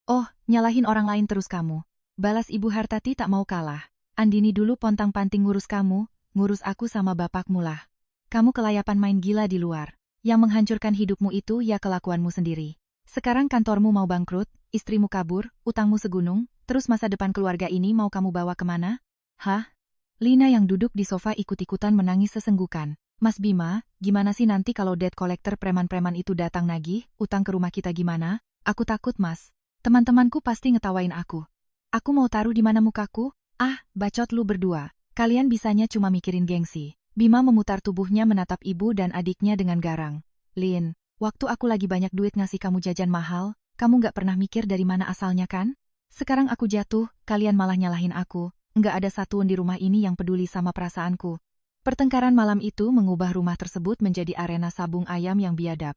"Oh, nyalahin orang lain terus kamu," balas Ibu Hartati tak mau kalah. "Andini dulu pontang-panting ngurus kamu, ngurus aku sama bapakmu lah. Kamu kelayapan main gila di luar. Yang menghancurkan hidupmu itu ya kelakuanmu sendiri. Sekarang kantormu mau bangkrut, istrimu kabur, utangmu segunung, terus masa depan keluarga ini mau kamu bawa kemana?" "Hah?" Lina yang duduk di sofa ikut-ikutan menangis sesenggukan. "Mas Bima, gimana sih nanti kalau debt collector preman-preman itu datang nagih, utang ke rumah kita gimana? Aku takut mas. Teman-temanku pasti ngetawain aku. Aku mau taruh di mana mukaku? Ah, bacot lu berdua. Kalian bisanya cuma mikirin gengsi." Bima memutar tubuhnya menatap ibu dan adiknya dengan garang. "Lin, Waktu aku lagi banyak duit ngasih kamu jajan mahal, kamu nggak pernah mikir dari mana asalnya kan? Sekarang aku jatuh, kalian malah nyalahin aku. Nggak ada satupun di rumah ini yang peduli sama perasaanku. Pertengkaran malam itu mengubah rumah tersebut menjadi arena sabung ayam yang biadab.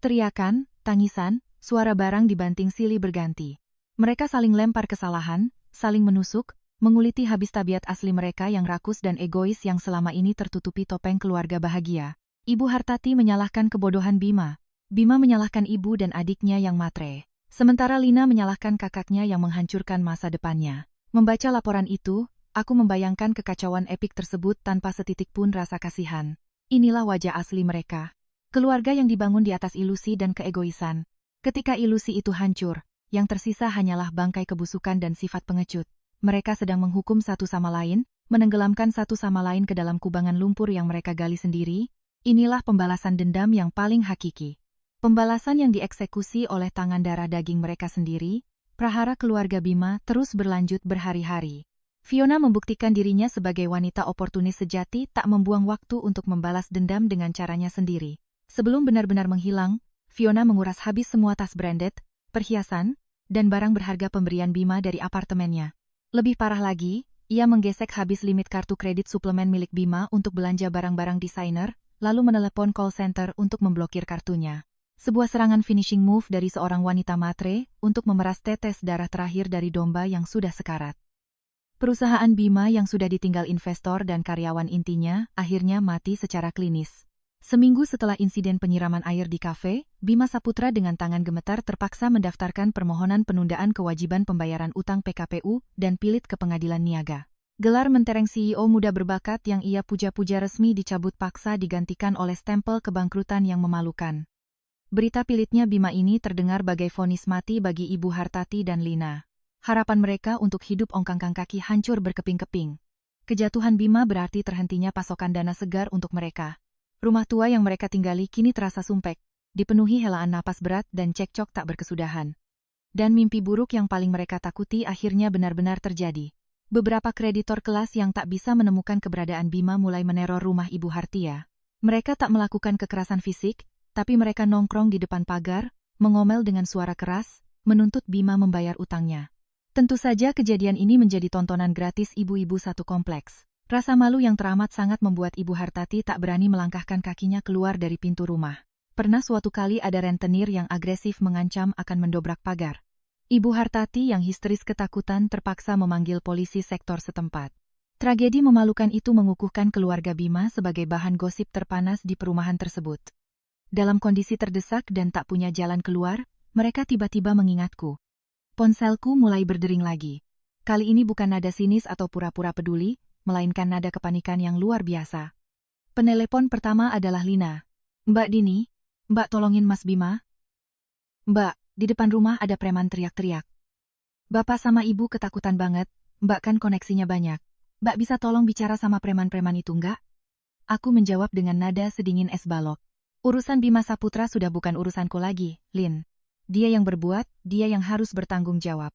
Teriakan, tangisan, suara barang dibanting silih berganti. Mereka saling lempar kesalahan, saling menusuk, menguliti habis tabiat asli mereka yang rakus dan egois yang selama ini tertutupi topeng keluarga bahagia. Ibu Hartati menyalahkan kebodohan Bima. Bima menyalahkan ibu dan adiknya yang matre. Sementara Lina menyalahkan kakaknya yang menghancurkan masa depannya. Membaca laporan itu, aku membayangkan kekacauan epik tersebut tanpa setitik pun rasa kasihan. Inilah wajah asli mereka. Keluarga yang dibangun di atas ilusi dan keegoisan. Ketika ilusi itu hancur, yang tersisa hanyalah bangkai kebusukan dan sifat pengecut. Mereka sedang menghukum satu sama lain, menenggelamkan satu sama lain ke dalam kubangan lumpur yang mereka gali sendiri. Inilah pembalasan dendam yang paling hakiki. Pembalasan yang dieksekusi oleh tangan darah daging mereka sendiri. Prahara keluarga Bima terus berlanjut berhari-hari. Fiona membuktikan dirinya sebagai wanita oportunis sejati, tak membuang waktu untuk membalas dendam dengan caranya sendiri. Sebelum benar-benar menghilang, Fiona menguras habis semua tas branded, perhiasan, dan barang berharga pemberian Bima dari apartemennya. Lebih parah lagi, ia menggesek habis limit kartu kredit suplemen milik Bima untuk belanja barang-barang desainer, lalu menelepon call center untuk memblokir kartunya. Sebuah serangan finishing move dari seorang wanita matre untuk memeras tetes darah terakhir dari domba yang sudah sekarat. Perusahaan Bima yang sudah ditinggal investor dan karyawan intinya akhirnya mati secara klinis. Seminggu setelah insiden penyiraman air di kafe, Bima Saputra dengan tangan gemetar terpaksa mendaftarkan permohonan penundaan kewajiban pembayaran utang PKPU dan pilit ke pengadilan niaga. Gelar mentereng CEO muda berbakat yang ia puja-puja resmi dicabut paksa digantikan oleh stempel kebangkrutan yang memalukan. Berita pilitnya Bima ini terdengar bagai vonis mati bagi Ibu Hartati dan Lina. Harapan mereka untuk hidup ongkang kaki hancur berkeping-keping. Kejatuhan Bima berarti terhentinya pasokan dana segar untuk mereka. Rumah tua yang mereka tinggali kini terasa sumpek, dipenuhi helaan napas berat dan cekcok tak berkesudahan. Dan mimpi buruk yang paling mereka takuti akhirnya benar-benar terjadi. Beberapa kreditor kelas yang tak bisa menemukan keberadaan Bima mulai meneror rumah Ibu Hartia. Mereka tak melakukan kekerasan fisik, tapi mereka nongkrong di depan pagar, mengomel dengan suara keras, menuntut Bima membayar utangnya. Tentu saja kejadian ini menjadi tontonan gratis ibu-ibu satu kompleks. Rasa malu yang teramat sangat membuat Ibu Hartati tak berani melangkahkan kakinya keluar dari pintu rumah. Pernah suatu kali ada rentenir yang agresif mengancam akan mendobrak pagar. Ibu Hartati yang histeris ketakutan terpaksa memanggil polisi sektor setempat. Tragedi memalukan itu mengukuhkan keluarga Bima sebagai bahan gosip terpanas di perumahan tersebut. Dalam kondisi terdesak dan tak punya jalan keluar, mereka tiba-tiba mengingatku. Ponselku mulai berdering lagi. Kali ini bukan nada sinis atau pura-pura peduli, melainkan nada kepanikan yang luar biasa. Penelepon pertama adalah Lina. "Mbak Dini, Mbak tolongin Mas Bima." "Mbak, di depan rumah ada preman teriak-teriak. Bapak sama ibu ketakutan banget, Mbak kan koneksinya banyak. Mbak bisa tolong bicara sama preman-preman itu nggak?" Aku menjawab dengan nada sedingin es balok. "Urusan Bima Saputra sudah bukan urusanku lagi, Lin. Dia yang berbuat, dia yang harus bertanggung jawab.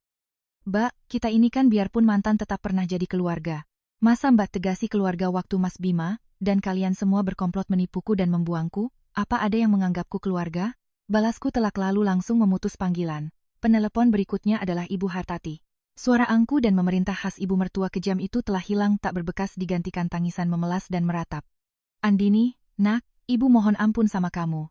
Mbak, kita ini kan biarpun mantan tetap pernah jadi keluarga. Masa Mbak tegasi keluarga waktu Mas Bima, dan kalian semua berkomplot menipuku dan membuangku? Apa ada yang menganggapku keluarga?" Balasku telak lalu langsung memutus panggilan. Penelepon berikutnya adalah Ibu Hartati. Suara angku dan memerintah khas ibu mertua kejam itu telah hilang tak berbekas digantikan tangisan memelas dan meratap. "Andini, nak, ibu mohon ampun sama kamu.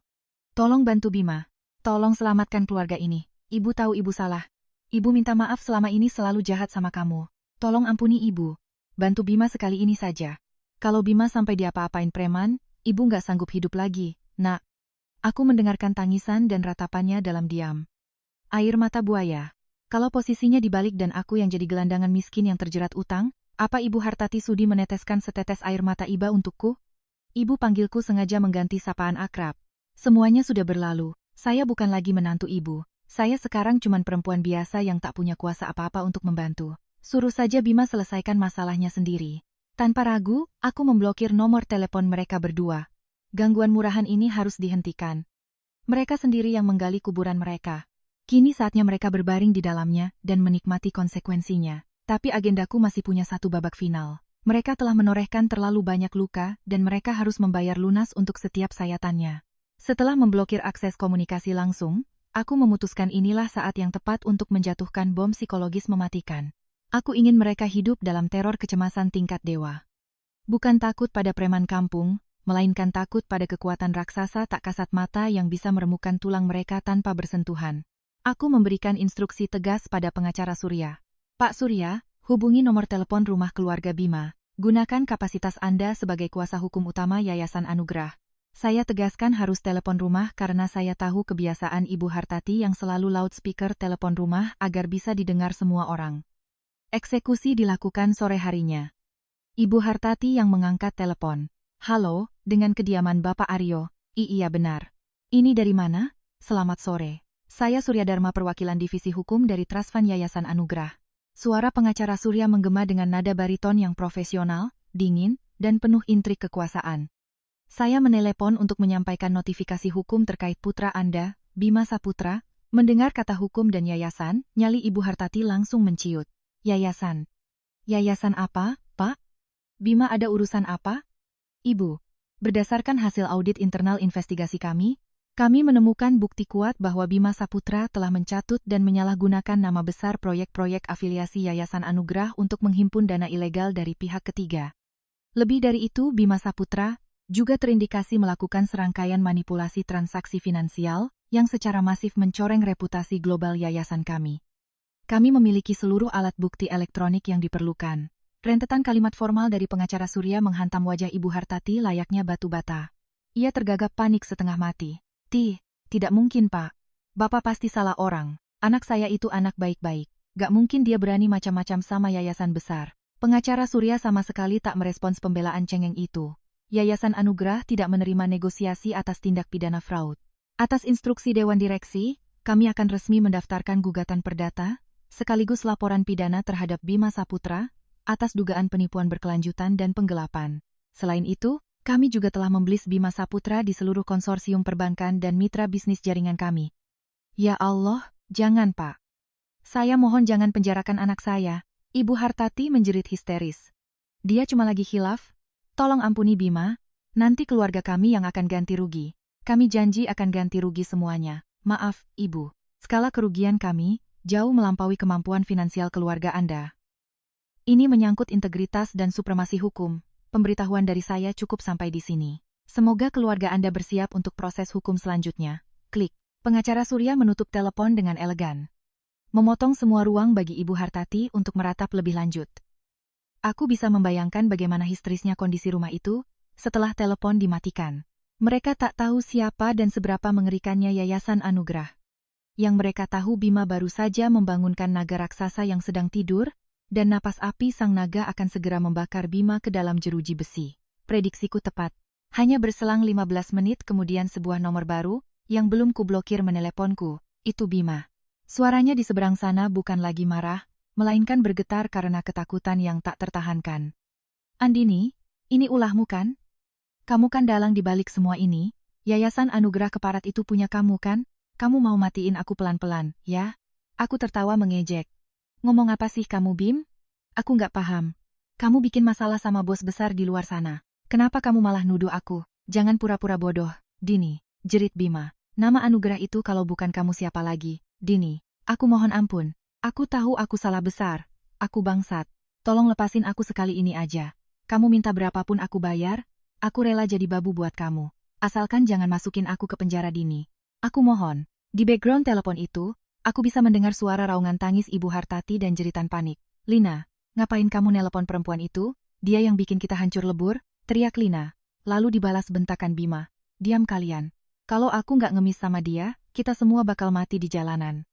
Tolong bantu Bima. Tolong selamatkan keluarga ini. Ibu tahu ibu salah. Ibu minta maaf selama ini selalu jahat sama kamu. Tolong ampuni ibu. Bantu Bima sekali ini saja. Kalau Bima sampai diapa-apain preman, ibu nggak sanggup hidup lagi, nak." Aku mendengarkan tangisan dan ratapannya dalam diam. Air mata buaya. Kalau posisinya dibalik dan aku yang jadi gelandangan miskin yang terjerat utang, apa Ibu Hartati sudi meneteskan setetes air mata iba untukku? Ibu panggilku sengaja mengganti sapaan akrab. "Semuanya sudah berlalu. Saya bukan lagi menantu ibu. Saya sekarang cuman perempuan biasa yang tak punya kuasa apa-apa untuk membantu. Suruh saja Bima selesaikan masalahnya sendiri." Tanpa ragu, aku memblokir nomor telepon mereka berdua. Gangguan murahan ini harus dihentikan. Mereka sendiri yang menggali kuburan mereka. Kini saatnya mereka berbaring di dalamnya dan menikmati konsekuensinya. Tapi agendaku masih punya satu babak final. Mereka telah menorehkan terlalu banyak luka dan mereka harus membayar lunas untuk setiap sayatannya. Setelah memblokir akses komunikasi langsung, aku memutuskan inilah saat yang tepat untuk menjatuhkan bom psikologis mematikan. Aku ingin mereka hidup dalam teror kecemasan tingkat dewa. Bukan takut pada preman kampung, melainkan takut pada kekuatan raksasa tak kasat mata yang bisa meremukkan tulang mereka tanpa bersentuhan. Aku memberikan instruksi tegas pada pengacara Surya. Pak Surya, hubungi nomor telepon rumah keluarga Bima. Gunakan kapasitas Anda sebagai kuasa hukum utama Yayasan Anugrah. Saya tegaskan harus telepon rumah karena saya tahu kebiasaan Ibu Hartati yang selalu loudspeaker telepon rumah agar bisa didengar semua orang. Eksekusi dilakukan sore harinya. Ibu Hartati yang mengangkat telepon. Halo, dengan kediaman Bapak Aryo. Iya benar. Ini dari mana? Selamat sore. Saya Surya Dharma perwakilan Divisi Hukum dari Trust Fund Yayasan Anugrah. Suara pengacara Surya menggema dengan nada bariton yang profesional, dingin, dan penuh intrik kekuasaan. Saya menelepon untuk menyampaikan notifikasi hukum terkait putra Anda, Bima Saputra. Mendengar kata hukum dan yayasan, nyali Ibu Hartati langsung menciut. Yayasan. Yayasan apa, Pak? Bima ada urusan apa? Ibu, berdasarkan hasil audit internal investigasi kami menemukan bukti kuat bahwa Bima Saputra telah mencatut dan menyalahgunakan nama besar proyek-proyek afiliasi Yayasan Anugrah untuk menghimpun dana ilegal dari pihak ketiga. Lebih dari itu, Bima Saputra juga terindikasi melakukan serangkaian manipulasi transaksi finansial yang secara masif mencoreng reputasi global yayasan kami. Kami memiliki seluruh alat bukti elektronik yang diperlukan. Rentetan kalimat formal dari pengacara Surya menghantam wajah Ibu Hartati layaknya batu bata. Ia tergagap panik setengah mati. Tidak mungkin, Pak. Bapak pasti salah orang. Anak saya itu anak baik-baik. Gak mungkin dia berani macam-macam sama yayasan besar. Pengacara Surya sama sekali tak merespons pembelaan cengeng itu. Yayasan Anugrah tidak menerima negosiasi atas tindak pidana fraud. Atas instruksi Dewan Direksi, kami akan resmi mendaftarkan gugatan perdata, sekaligus laporan pidana terhadap Bima Saputra, atas dugaan penipuan berkelanjutan dan penggelapan. Selain itu, kami juga telah memblis Bima Saputra di seluruh konsorsium perbankan dan mitra bisnis jaringan kami. Ya Allah, jangan Pak. Saya mohon jangan penjarakan anak saya. Ibu Hartati menjerit histeris. Dia cuma lagi khilaf. Tolong ampuni Bima, nanti keluarga kami yang akan ganti rugi. Kami janji akan ganti rugi semuanya. Maaf, Ibu. Skala kerugian kami jauh melampaui kemampuan finansial keluarga Anda. Ini menyangkut integritas dan supremasi hukum. Pemberitahuan dari saya cukup sampai di sini. Semoga keluarga Anda bersiap untuk proses hukum selanjutnya. Klik. Pengacara Surya menutup telepon dengan elegan. Memotong semua ruang bagi Ibu Hartati untuk meratap lebih lanjut. Aku bisa membayangkan bagaimana histerisnya kondisi rumah itu setelah telepon dimatikan. Mereka tak tahu siapa dan seberapa mengerikannya Yayasan Anugrah. Yang mereka tahu Bima baru saja membangunkan naga raksasa yang sedang tidur, dan napas api sang naga akan segera membakar Bima ke dalam jeruji besi. Prediksiku tepat. Hanya berselang 15 menit kemudian sebuah nomor baru, yang belum kublokir meneleponku, itu Bima. Suaranya di seberang sana bukan lagi marah, melainkan bergetar karena ketakutan yang tak tertahankan. Andini, ini ulahmu kan? Kamu kan dalang di balik semua ini? Yayasan Anugrah Keparat itu punya kamu kan? Kamu mau matiin aku pelan-pelan, ya? Aku tertawa mengejek. Ngomong apa sih kamu, Bim? Aku nggak paham. Kamu bikin masalah sama bos besar di luar sana. Kenapa kamu malah nuduh aku? Jangan pura-pura bodoh, Dini, jerit Bima. Nama Anugrah itu kalau bukan kamu siapa lagi? Dini, aku mohon ampun. Aku tahu aku salah besar. Aku bangsat. Tolong lepasin aku sekali ini aja. Kamu minta berapapun aku bayar, aku rela jadi babu buat kamu. Asalkan jangan masukin aku ke penjara Dini. Aku mohon. Di background telepon itu, aku bisa mendengar suara raungan tangis Ibu Hartati dan jeritan panik. Lina, ngapain kamu nelepon perempuan itu? Dia yang bikin kita hancur lebur, teriak Lina. Lalu dibalas bentakan Bima. Diam kalian. Kalau aku nggak ngemis sama dia, kita semua bakal mati di jalanan.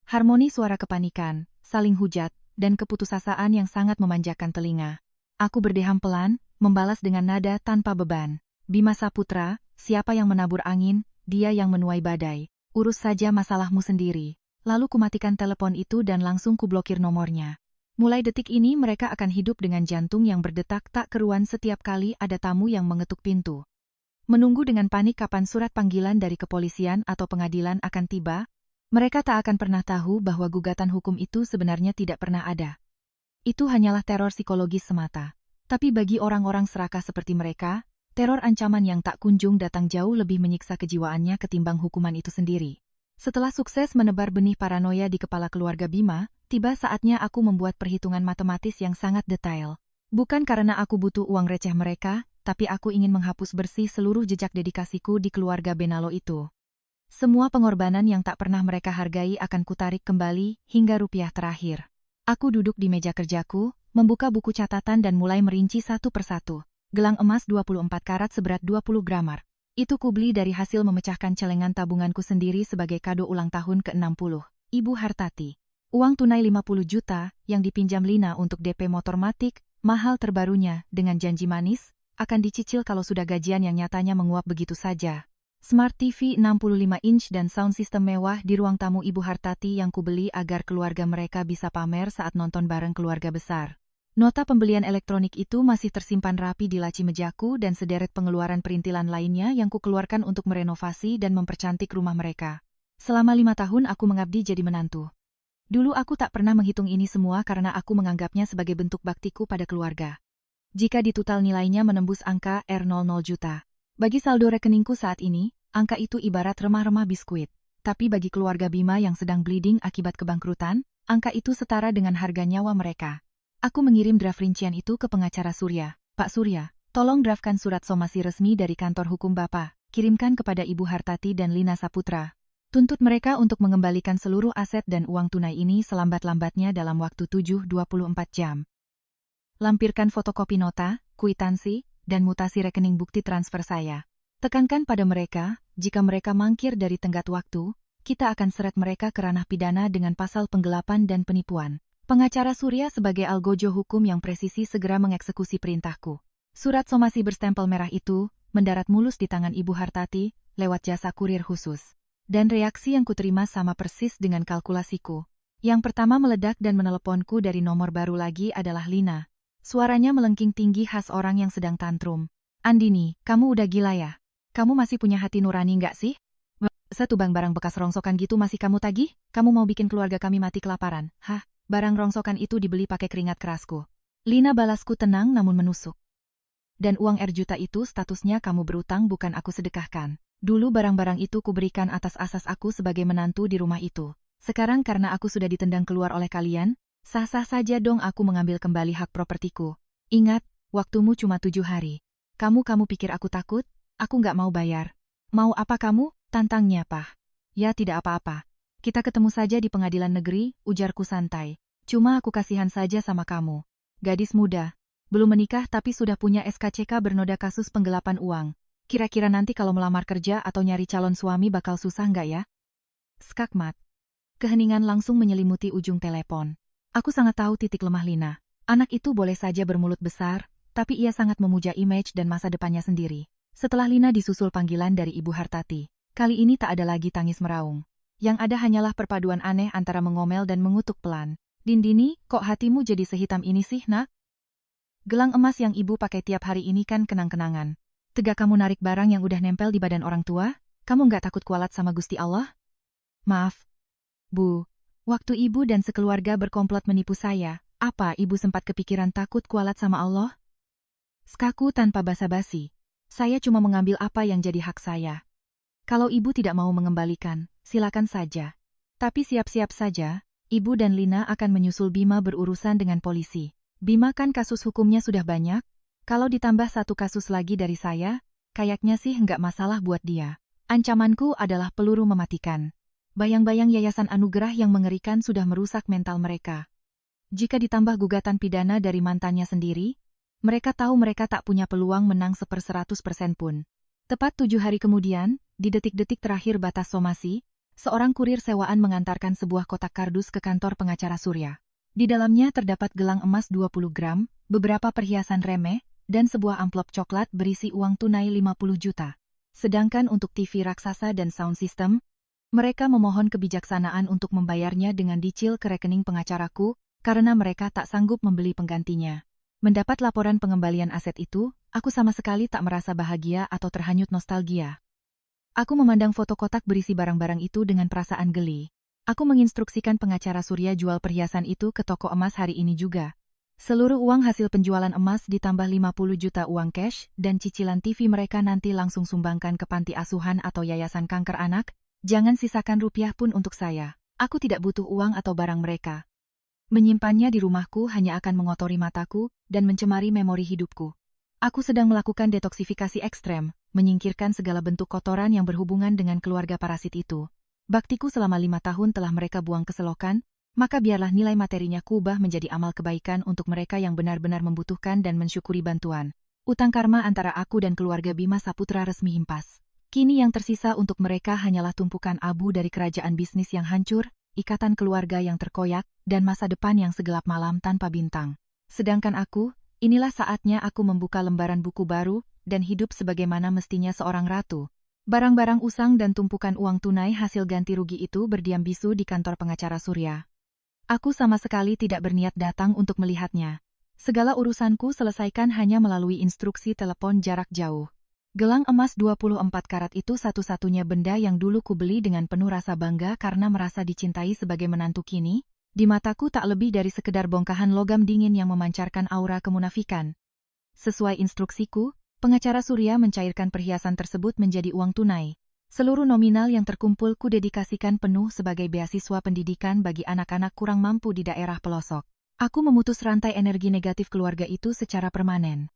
Harmoni suara kepanikan, saling hujat, dan keputusasaan yang sangat memanjakan telinga. Aku berdeham pelan, membalas dengan nada tanpa beban. Bima Saputra, siapa yang menabur angin, dia yang menuai badai. Urus saja masalahmu sendiri. Lalu kumatikan telepon itu dan langsung kublokir nomornya. Mulai detik ini mereka akan hidup dengan jantung yang berdetak tak keruan setiap kali ada tamu yang mengetuk pintu. Menunggu dengan panik kapan surat panggilan dari kepolisian atau pengadilan akan tiba, mereka tak akan pernah tahu bahwa gugatan hukum itu sebenarnya tidak pernah ada. Itu hanyalah teror psikologis semata. Tapi bagi orang-orang serakah seperti mereka, Teror ancaman yang tak kunjung datang jauh lebih menyiksa kejiwaannya ketimbang hukuman itu sendiri. Setelah sukses menebar benih paranoia di kepala keluarga Bima, tiba saatnya aku membuat perhitungan matematis yang sangat detail. Bukan karena aku butuh uang receh mereka, tapi aku ingin menghapus bersih seluruh jejak dedikasiku di keluarga Benalo itu. Semua pengorbanan yang tak pernah mereka hargai akan kutarik kembali hingga rupiah terakhir. Aku duduk di meja kerjaku, membuka buku catatan dan mulai merinci satu persatu. Gelang emas 24 karat seberat 20 gramar. Itu kubeli dari hasil memecahkan celengan tabunganku sendiri sebagai kado ulang tahun ke-60. Ibu Hartati. Uang tunai 50 juta yang dipinjam Lina untuk DP motor matic, mahal terbarunya, dengan janji manis, akan dicicil kalau sudah gajian yang nyatanya menguap begitu saja. Smart TV 65 inch dan sound system mewah di ruang tamu Ibu Hartati yang kubeli agar keluarga mereka bisa pamer saat nonton bareng keluarga besar. Nota pembelian elektronik itu masih tersimpan rapi di laci mejaku dan sederet pengeluaran perintilan lainnya yang kukeluarkan untuk merenovasi dan mempercantik rumah mereka. Selama 5 tahun aku mengabdi jadi menantu. Dulu aku tak pernah menghitung ini semua karena aku menganggapnya sebagai bentuk baktiku pada keluarga. Jika ditotal nilainya menembus angka R00 juta. Bagi saldo rekeningku saat ini, angka itu ibarat remah-remah biskuit. Tapi bagi keluarga Bima yang sedang bleeding akibat kebangkrutan, angka itu setara dengan harga nyawa mereka. Aku mengirim draft rincian itu ke pengacara Surya. Pak Surya, tolong draftkan surat somasi resmi dari kantor hukum Bapak. Kirimkan kepada Ibu Hartati dan Lina Saputra. Tuntut mereka untuk mengembalikan seluruh aset dan uang tunai ini selambat-lambatnya dalam waktu 7-24 jam. Lampirkan fotokopi nota, kwitansi, dan mutasi rekening bukti transfer saya. Tekankan pada mereka, jika mereka mangkir dari tenggat waktu, kita akan seret mereka ke ranah pidana dengan pasal penggelapan dan penipuan. Pengacara Surya sebagai algojo hukum yang presisi segera mengeksekusi perintahku. Surat somasi berstempel merah itu mendarat mulus di tangan Ibu Hartati lewat jasa kurir khusus. Dan reaksi yang kuterima sama persis dengan kalkulasiku. Yang pertama meledak dan meneleponku dari nomor baru lagi adalah Lina. Suaranya melengking tinggi khas orang yang sedang tantrum. Andini, kamu udah gila ya? Kamu masih punya hati nurani nggak sih? Satu barang bekas rongsokan gitu masih kamu tagih? Kamu mau bikin keluarga kami mati kelaparan? Hah? Barang rongsokan itu dibeli pakai keringat kerasku. Lina balasku tenang namun menusuk. Dan uang R juta itu statusnya kamu berutang bukan aku sedekahkan. Dulu barang-barang itu kuberikan atas asas aku sebagai menantu di rumah itu. Sekarang karena aku sudah ditendang keluar oleh kalian, sah-sah saja dong aku mengambil kembali hak propertiku. Ingat, waktumu cuma 7 hari. Kamu pikir aku takut? Aku nggak mau bayar. Mau apa kamu? Tantangnya, Pak. Ya tidak apa-apa. Kita ketemu saja di pengadilan negeri, ujarku santai. Cuma aku kasihan saja sama kamu. Gadis muda. Belum menikah tapi sudah punya SKCK bernoda kasus penggelapan uang. Kira-kira nanti kalau melamar kerja atau nyari calon suami bakal susah nggak ya? Skakmat. Keheningan langsung menyelimuti ujung telepon. Aku sangat tahu titik lemah Lina. Anak itu boleh saja bermulut besar, tapi ia sangat memuja image dan masa depannya sendiri. Setelah Lina disusul panggilan dari Ibu Hartati, kali ini tak ada lagi tangis meraung. Yang ada hanyalah perpaduan aneh antara mengomel dan mengutuk pelan. Dindini, kok hatimu jadi sehitam ini sih, nak? Gelang emas yang ibu pakai tiap hari ini kan kenang-kenangan. Tega kamu narik barang yang udah nempel di badan orang tua? Kamu nggak takut kualat sama Gusti Allah? Maaf, Bu. Waktu ibu dan sekeluarga berkomplot menipu saya, apa ibu sempat kepikiran takut kualat sama Allah? Sekaku tanpa basa-basi. Saya cuma mengambil apa yang jadi hak saya. Kalau ibu tidak mau mengembalikan, silakan saja. Tapi siap-siap saja, ibu dan Lina akan menyusul Bima berurusan dengan polisi. Bima kan kasus hukumnya sudah banyak, kalau ditambah satu kasus lagi dari saya, kayaknya sih nggak masalah buat dia. Ancamanku adalah peluru mematikan. Bayang-bayang yayasan anugerah yang mengerikan sudah merusak mental mereka. Jika ditambah gugatan pidana dari mantannya sendiri, mereka tahu mereka tak punya peluang menang 100% pun. Tepat 7 hari kemudian, di detik-detik terakhir batas somasi, seorang kurir sewaan mengantarkan sebuah kotak kardus ke kantor pengacara Surya. Di dalamnya terdapat gelang emas 20 gram, beberapa perhiasan remeh, dan sebuah amplop coklat berisi uang tunai 50 juta. Sedangkan untuk TV raksasa dan sound system, mereka memohon kebijaksanaan untuk membayarnya dengan dicil ke rekening pengacaraku, karena mereka tak sanggup membeli penggantinya. Mendapat laporan pengembalian aset itu, aku sama sekali tak merasa bahagia atau terhanyut nostalgia. Aku memandang foto kotak berisi barang-barang itu dengan perasaan geli. Aku menginstruksikan pengacara Surya jual perhiasan itu ke toko emas hari ini juga. Seluruh uang hasil penjualan emas ditambah 50 juta uang cash dan cicilan TV mereka nanti langsung sumbangkan ke panti asuhan atau yayasan kanker anak, jangan sisakan rupiah pun untuk saya. Aku tidak butuh uang atau barang mereka. Menyimpannya di rumahku hanya akan mengotori mataku dan mencemari memori hidupku. Aku sedang melakukan detoksifikasi ekstrem, menyingkirkan segala bentuk kotoran yang berhubungan dengan keluarga parasit itu. Baktiku selama 5 tahun telah mereka buang ke selokan, maka biarlah nilai materinya kubah menjadi amal kebaikan untuk mereka yang benar-benar membutuhkan dan mensyukuri bantuan. Utang karma antara aku dan keluarga Bima Saputra resmi himpas. Kini yang tersisa untuk mereka hanyalah tumpukan abu dari kerajaan bisnis yang hancur, ikatan keluarga yang terkoyak, dan masa depan yang segelap malam tanpa bintang. Sedangkan aku, inilah saatnya aku membuka lembaran buku baru, dan hidup sebagaimana mestinya seorang ratu. Barang-barang usang dan tumpukan uang tunai hasil ganti rugi itu berdiam bisu di kantor pengacara Surya. Aku sama sekali tidak berniat datang untuk melihatnya. Segala urusanku selesaikan hanya melalui instruksi telepon jarak jauh. Gelang emas 24 karat itu satu-satunya benda yang dulu kubeli dengan penuh rasa bangga karena merasa dicintai sebagai menantu kini, di mataku tak lebih dari sekedar bongkahan logam dingin yang memancarkan aura kemunafikan. Sesuai instruksiku, pengacara Surya mencairkan perhiasan tersebut menjadi uang tunai. Seluruh nominal yang terkumpul kudedikasikan penuh sebagai beasiswa pendidikan bagi anak-anak kurang mampu di daerah pelosok. Aku memutus rantai energi negatif keluarga itu secara permanen.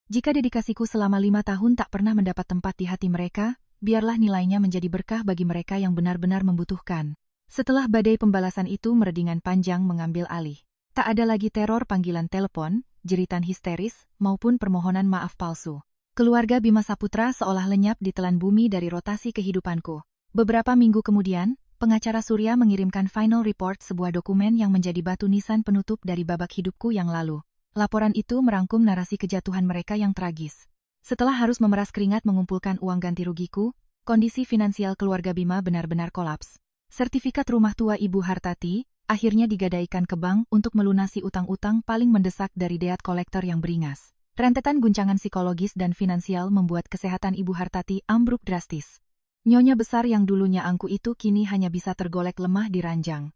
Jika dedikasiku selama 5 tahun tak pernah mendapat tempat di hati mereka, biarlah nilainya menjadi berkah bagi mereka yang benar-benar membutuhkan. Setelah badai pembalasan itu meredingan panjang mengambil alih. Tak ada lagi teror panggilan telepon, jeritan histeris, maupun permohonan maaf palsu. Keluarga Bima Saputra seolah lenyap di telan bumi dari rotasi kehidupanku. Beberapa minggu kemudian, pengacara Surya mengirimkan final report, sebuah dokumen yang menjadi batu nisan penutup dari babak hidupku yang lalu. Laporan itu merangkum narasi kejatuhan mereka yang tragis. Setelah harus memeras keringat mengumpulkan uang ganti rugiku, kondisi finansial keluarga Bima benar-benar kolaps. Sertifikat rumah tua Ibu Hartati akhirnya digadaikan ke bank untuk melunasi utang-utang paling mendesak dari debt collector yang beringas. Rentetan guncangan psikologis dan finansial membuat kesehatan Ibu Hartati ambruk drastis. Nyonya besar yang dulunya angku itu kini hanya bisa tergolek lemah di ranjang.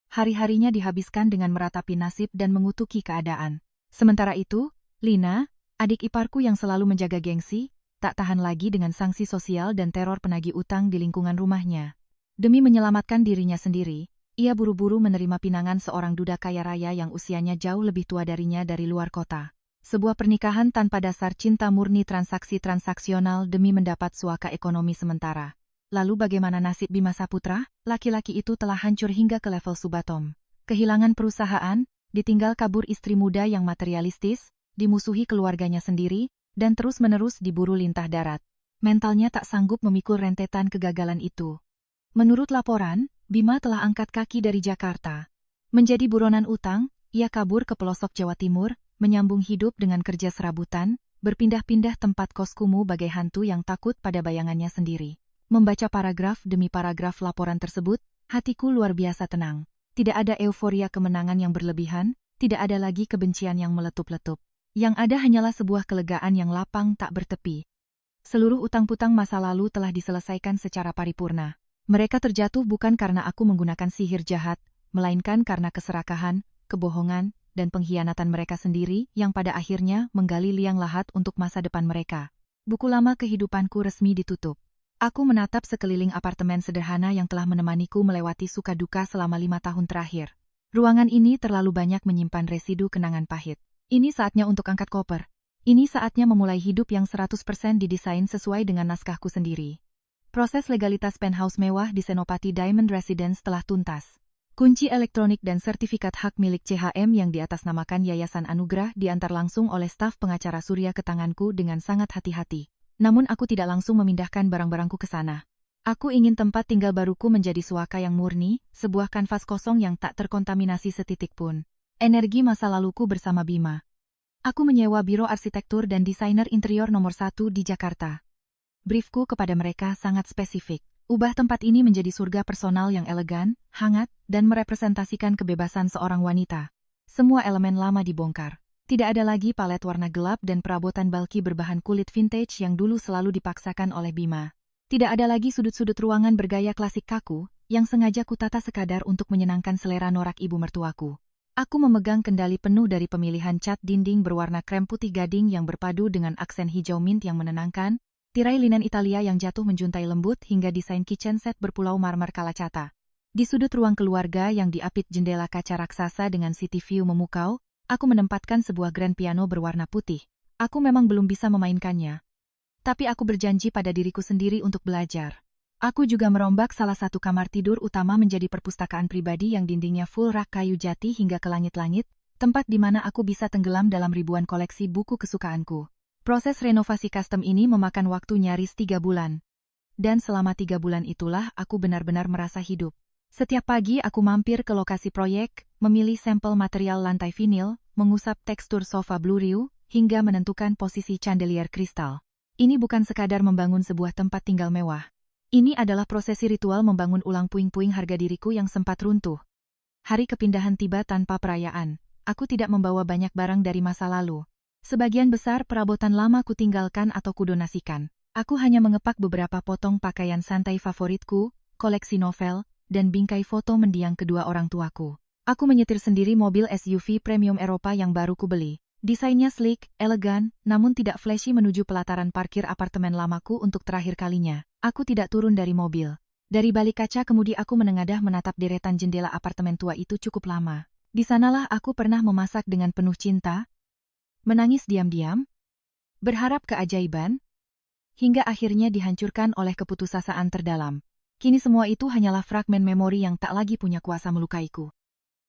Hari-harinya dihabiskan dengan meratapi nasib dan mengutuki keadaan. Sementara itu, Lina, adik iparku yang selalu menjaga gengsi, tak tahan lagi dengan sanksi sosial dan teror penagih utang di lingkungan rumahnya. Demi menyelamatkan dirinya sendiri, ia buru-buru menerima pinangan seorang duda kaya raya yang usianya jauh lebih tua darinya dari luar kota. Sebuah pernikahan tanpa dasar cinta murni, transaksi transaksional demi mendapat suaka ekonomi sementara. Lalu bagaimana nasib Bima Saputra? Laki-laki itu telah hancur hingga ke level subatom. Kehilangan perusahaan, ditinggal kabur istri muda yang materialistis, dimusuhi keluarganya sendiri, dan terus-menerus diburu lintah darat. Mentalnya tak sanggup memikul rentetan kegagalan itu. Menurut laporan, Bima telah angkat kaki dari Jakarta. Menjadi buronan utang, ia kabur ke pelosok Jawa Timur, menyambung hidup dengan kerja serabutan, berpindah-pindah tempat kos kumuh bagai hantu yang takut pada bayangannya sendiri. Membaca paragraf demi paragraf laporan tersebut, hatiku luar biasa tenang. Tidak ada euforia kemenangan yang berlebihan, tidak ada lagi kebencian yang meletup-letup. Yang ada hanyalah sebuah kelegaan yang lapang tak bertepi. Seluruh utang-putang masa lalu telah diselesaikan secara paripurna. Mereka terjatuh bukan karena aku menggunakan sihir jahat, melainkan karena keserakahan, kebohongan, dan pengkhianatan mereka sendiri yang pada akhirnya menggali liang lahat untuk masa depan mereka. Buku lama kehidupanku resmi ditutup. Aku menatap sekeliling apartemen sederhana yang telah menemaniku melewati suka duka selama 5 tahun terakhir. Ruangan ini terlalu banyak menyimpan residu kenangan pahit. Ini saatnya untuk angkat koper. Ini saatnya memulai hidup yang 100% didesain sesuai dengan naskahku sendiri. Proses legalitas penthouse mewah di Senopati Diamond Residence telah tuntas. Kunci elektronik dan sertifikat hak milik CHM yang diatasnamakan Yayasan Anugrah diantar langsung oleh staf pengacara Surya ke tanganku dengan sangat hati-hati. Namun aku tidak langsung memindahkan barang-barangku ke sana. Aku ingin tempat tinggal baruku menjadi suaka yang murni, sebuah kanvas kosong yang tak terkontaminasi setitik pun. Energi masa laluku bersama Bima. Aku menyewa biro arsitektur dan desainer interior nomor 1 di Jakarta. Briefku kepada mereka sangat spesifik. Ubah tempat ini menjadi surga personal yang elegan, hangat, dan merepresentasikan kebebasan seorang wanita. Semua elemen lama dibongkar. Tidak ada lagi palet warna gelap dan perabotan bulky berbahan kulit vintage yang dulu selalu dipaksakan oleh Bima. Tidak ada lagi sudut-sudut ruangan bergaya klasik kaku, yang sengaja kutata sekadar untuk menyenangkan selera norak ibu mertuaku. Aku memegang kendali penuh dari pemilihan cat dinding berwarna krem putih gading yang berpadu dengan aksen hijau mint yang menenangkan, tirai linen Italia yang jatuh menjuntai lembut hingga desain kitchen set berpulau marmer kalacata. Di sudut ruang keluarga yang diapit jendela kaca raksasa dengan city view memukau, aku menempatkan sebuah grand piano berwarna putih. Aku memang belum bisa memainkannya. Tapi aku berjanji pada diriku sendiri untuk belajar. Aku juga merombak salah satu kamar tidur utama menjadi perpustakaan pribadi yang dindingnya full rak kayu jati hingga ke langit-langit, tempat di mana aku bisa tenggelam dalam ribuan koleksi buku kesukaanku. Proses renovasi custom ini memakan waktu nyaris 3 bulan. Dan selama 3 bulan itulah aku benar-benar merasa hidup. Setiap pagi aku mampir ke lokasi proyek, memilih sampel material lantai vinil, mengusap tekstur sofa Blue Riu, hingga menentukan posisi chandelier kristal. Ini bukan sekadar membangun sebuah tempat tinggal mewah. Ini adalah prosesi ritual membangun ulang puing-puing harga diriku yang sempat runtuh. Hari kepindahan tiba tanpa perayaan. Aku tidak membawa banyak barang dari masa lalu. Sebagian besar perabotan lama kutinggalkan atau kudonasikan. Aku hanya mengepak beberapa potong pakaian santai favoritku, koleksi novel, dan bingkai foto mendiang kedua orang tuaku. Aku menyetir sendiri mobil SUV premium Eropa yang baru kubeli. Desainnya sleek, elegan, namun tidak flashy menuju pelataran parkir apartemen lamaku untuk terakhir kalinya. Aku tidak turun dari mobil. Dari balik kaca kemudi aku menengadah menatap deretan jendela apartemen tua itu cukup lama. Di sanalah aku pernah memasak dengan penuh cinta, menangis diam-diam, berharap keajaiban, hingga akhirnya dihancurkan oleh keputusasaan terdalam. Kini semua itu hanyalah fragmen memori yang tak lagi punya kuasa melukaiku.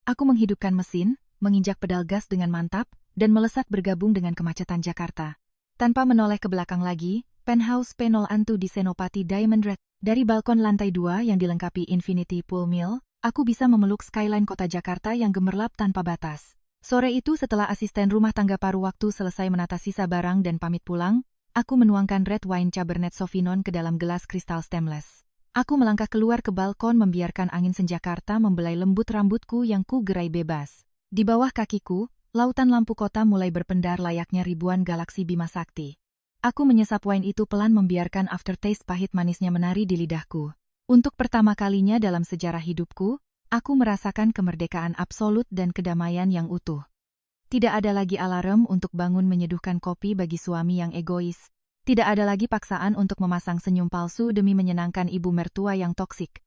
Aku menghidupkan mesin, menginjak pedal gas dengan mantap, dan melesat bergabung dengan kemacetan Jakarta. Tanpa menoleh ke belakang lagi, penthouse P01 di Senopati Diamond Red. Dari balkon lantai 2 yang dilengkapi Infinity Pool Mill, aku bisa memeluk skyline kota Jakarta yang gemerlap tanpa batas. Sore itu setelah asisten rumah tangga paruh waktu selesai menata sisa barang dan pamit pulang, aku menuangkan red wine Cabernet Sauvignon ke dalam gelas kristal stainless. Aku melangkah keluar ke balkon membiarkan angin senjakarta membelai lembut rambutku yang ku gerai bebas. Di bawah kakiku, lautan lampu kota mulai berpendar layaknya ribuan galaksi Bima Sakti. Aku menyesap wine itu pelan membiarkan aftertaste pahit manisnya menari di lidahku. Untuk pertama kalinya dalam sejarah hidupku, aku merasakan kemerdekaan absolut dan kedamaian yang utuh. Tidak ada lagi alarm untuk bangun menyeduhkan kopi bagi suami yang egois. Tidak ada lagi paksaan untuk memasang senyum palsu demi menyenangkan ibu mertua yang toksik.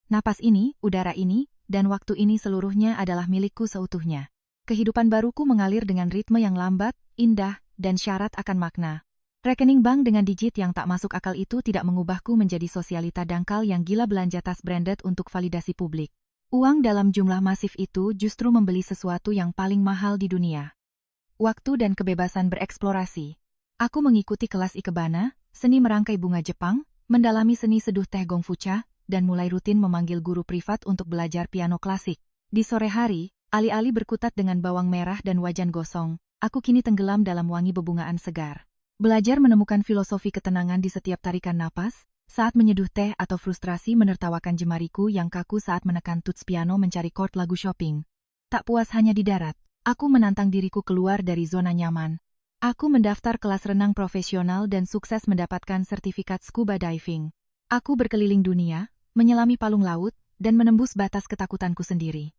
Napas ini, udara ini, dan waktu ini seluruhnya adalah milikku seutuhnya. Kehidupan baruku mengalir dengan ritme yang lambat, indah, dan syarat akan makna. Rekening bank dengan digit yang tak masuk akal itu tidak mengubahku menjadi sosialita dangkal yang gila belanja tas branded untuk validasi publik. Uang dalam jumlah masif itu justru membeli sesuatu yang paling mahal di dunia. Waktu dan kebebasan bereksplorasi. Aku mengikuti kelas Ikebana, seni merangkai bunga Jepang, mendalami seni seduh teh Gongfucha, dan mulai rutin memanggil guru privat untuk belajar piano klasik. Di sore hari, alih-alih berkutat dengan bawang merah dan wajan gosong, aku kini tenggelam dalam wangi bebungaan segar. Belajar menemukan filosofi ketenangan di setiap tarikan napas, saat menyeduh teh atau frustrasi menertawakan jemariku yang kaku saat menekan tuts piano mencari chord lagu shopping. Tak puas hanya di darat, aku menantang diriku keluar dari zona nyaman. Aku mendaftar kelas renang profesional dan sukses mendapatkan sertifikat scuba diving. Aku berkeliling dunia, menyelami palung laut, dan menembus batas ketakutanku sendiri.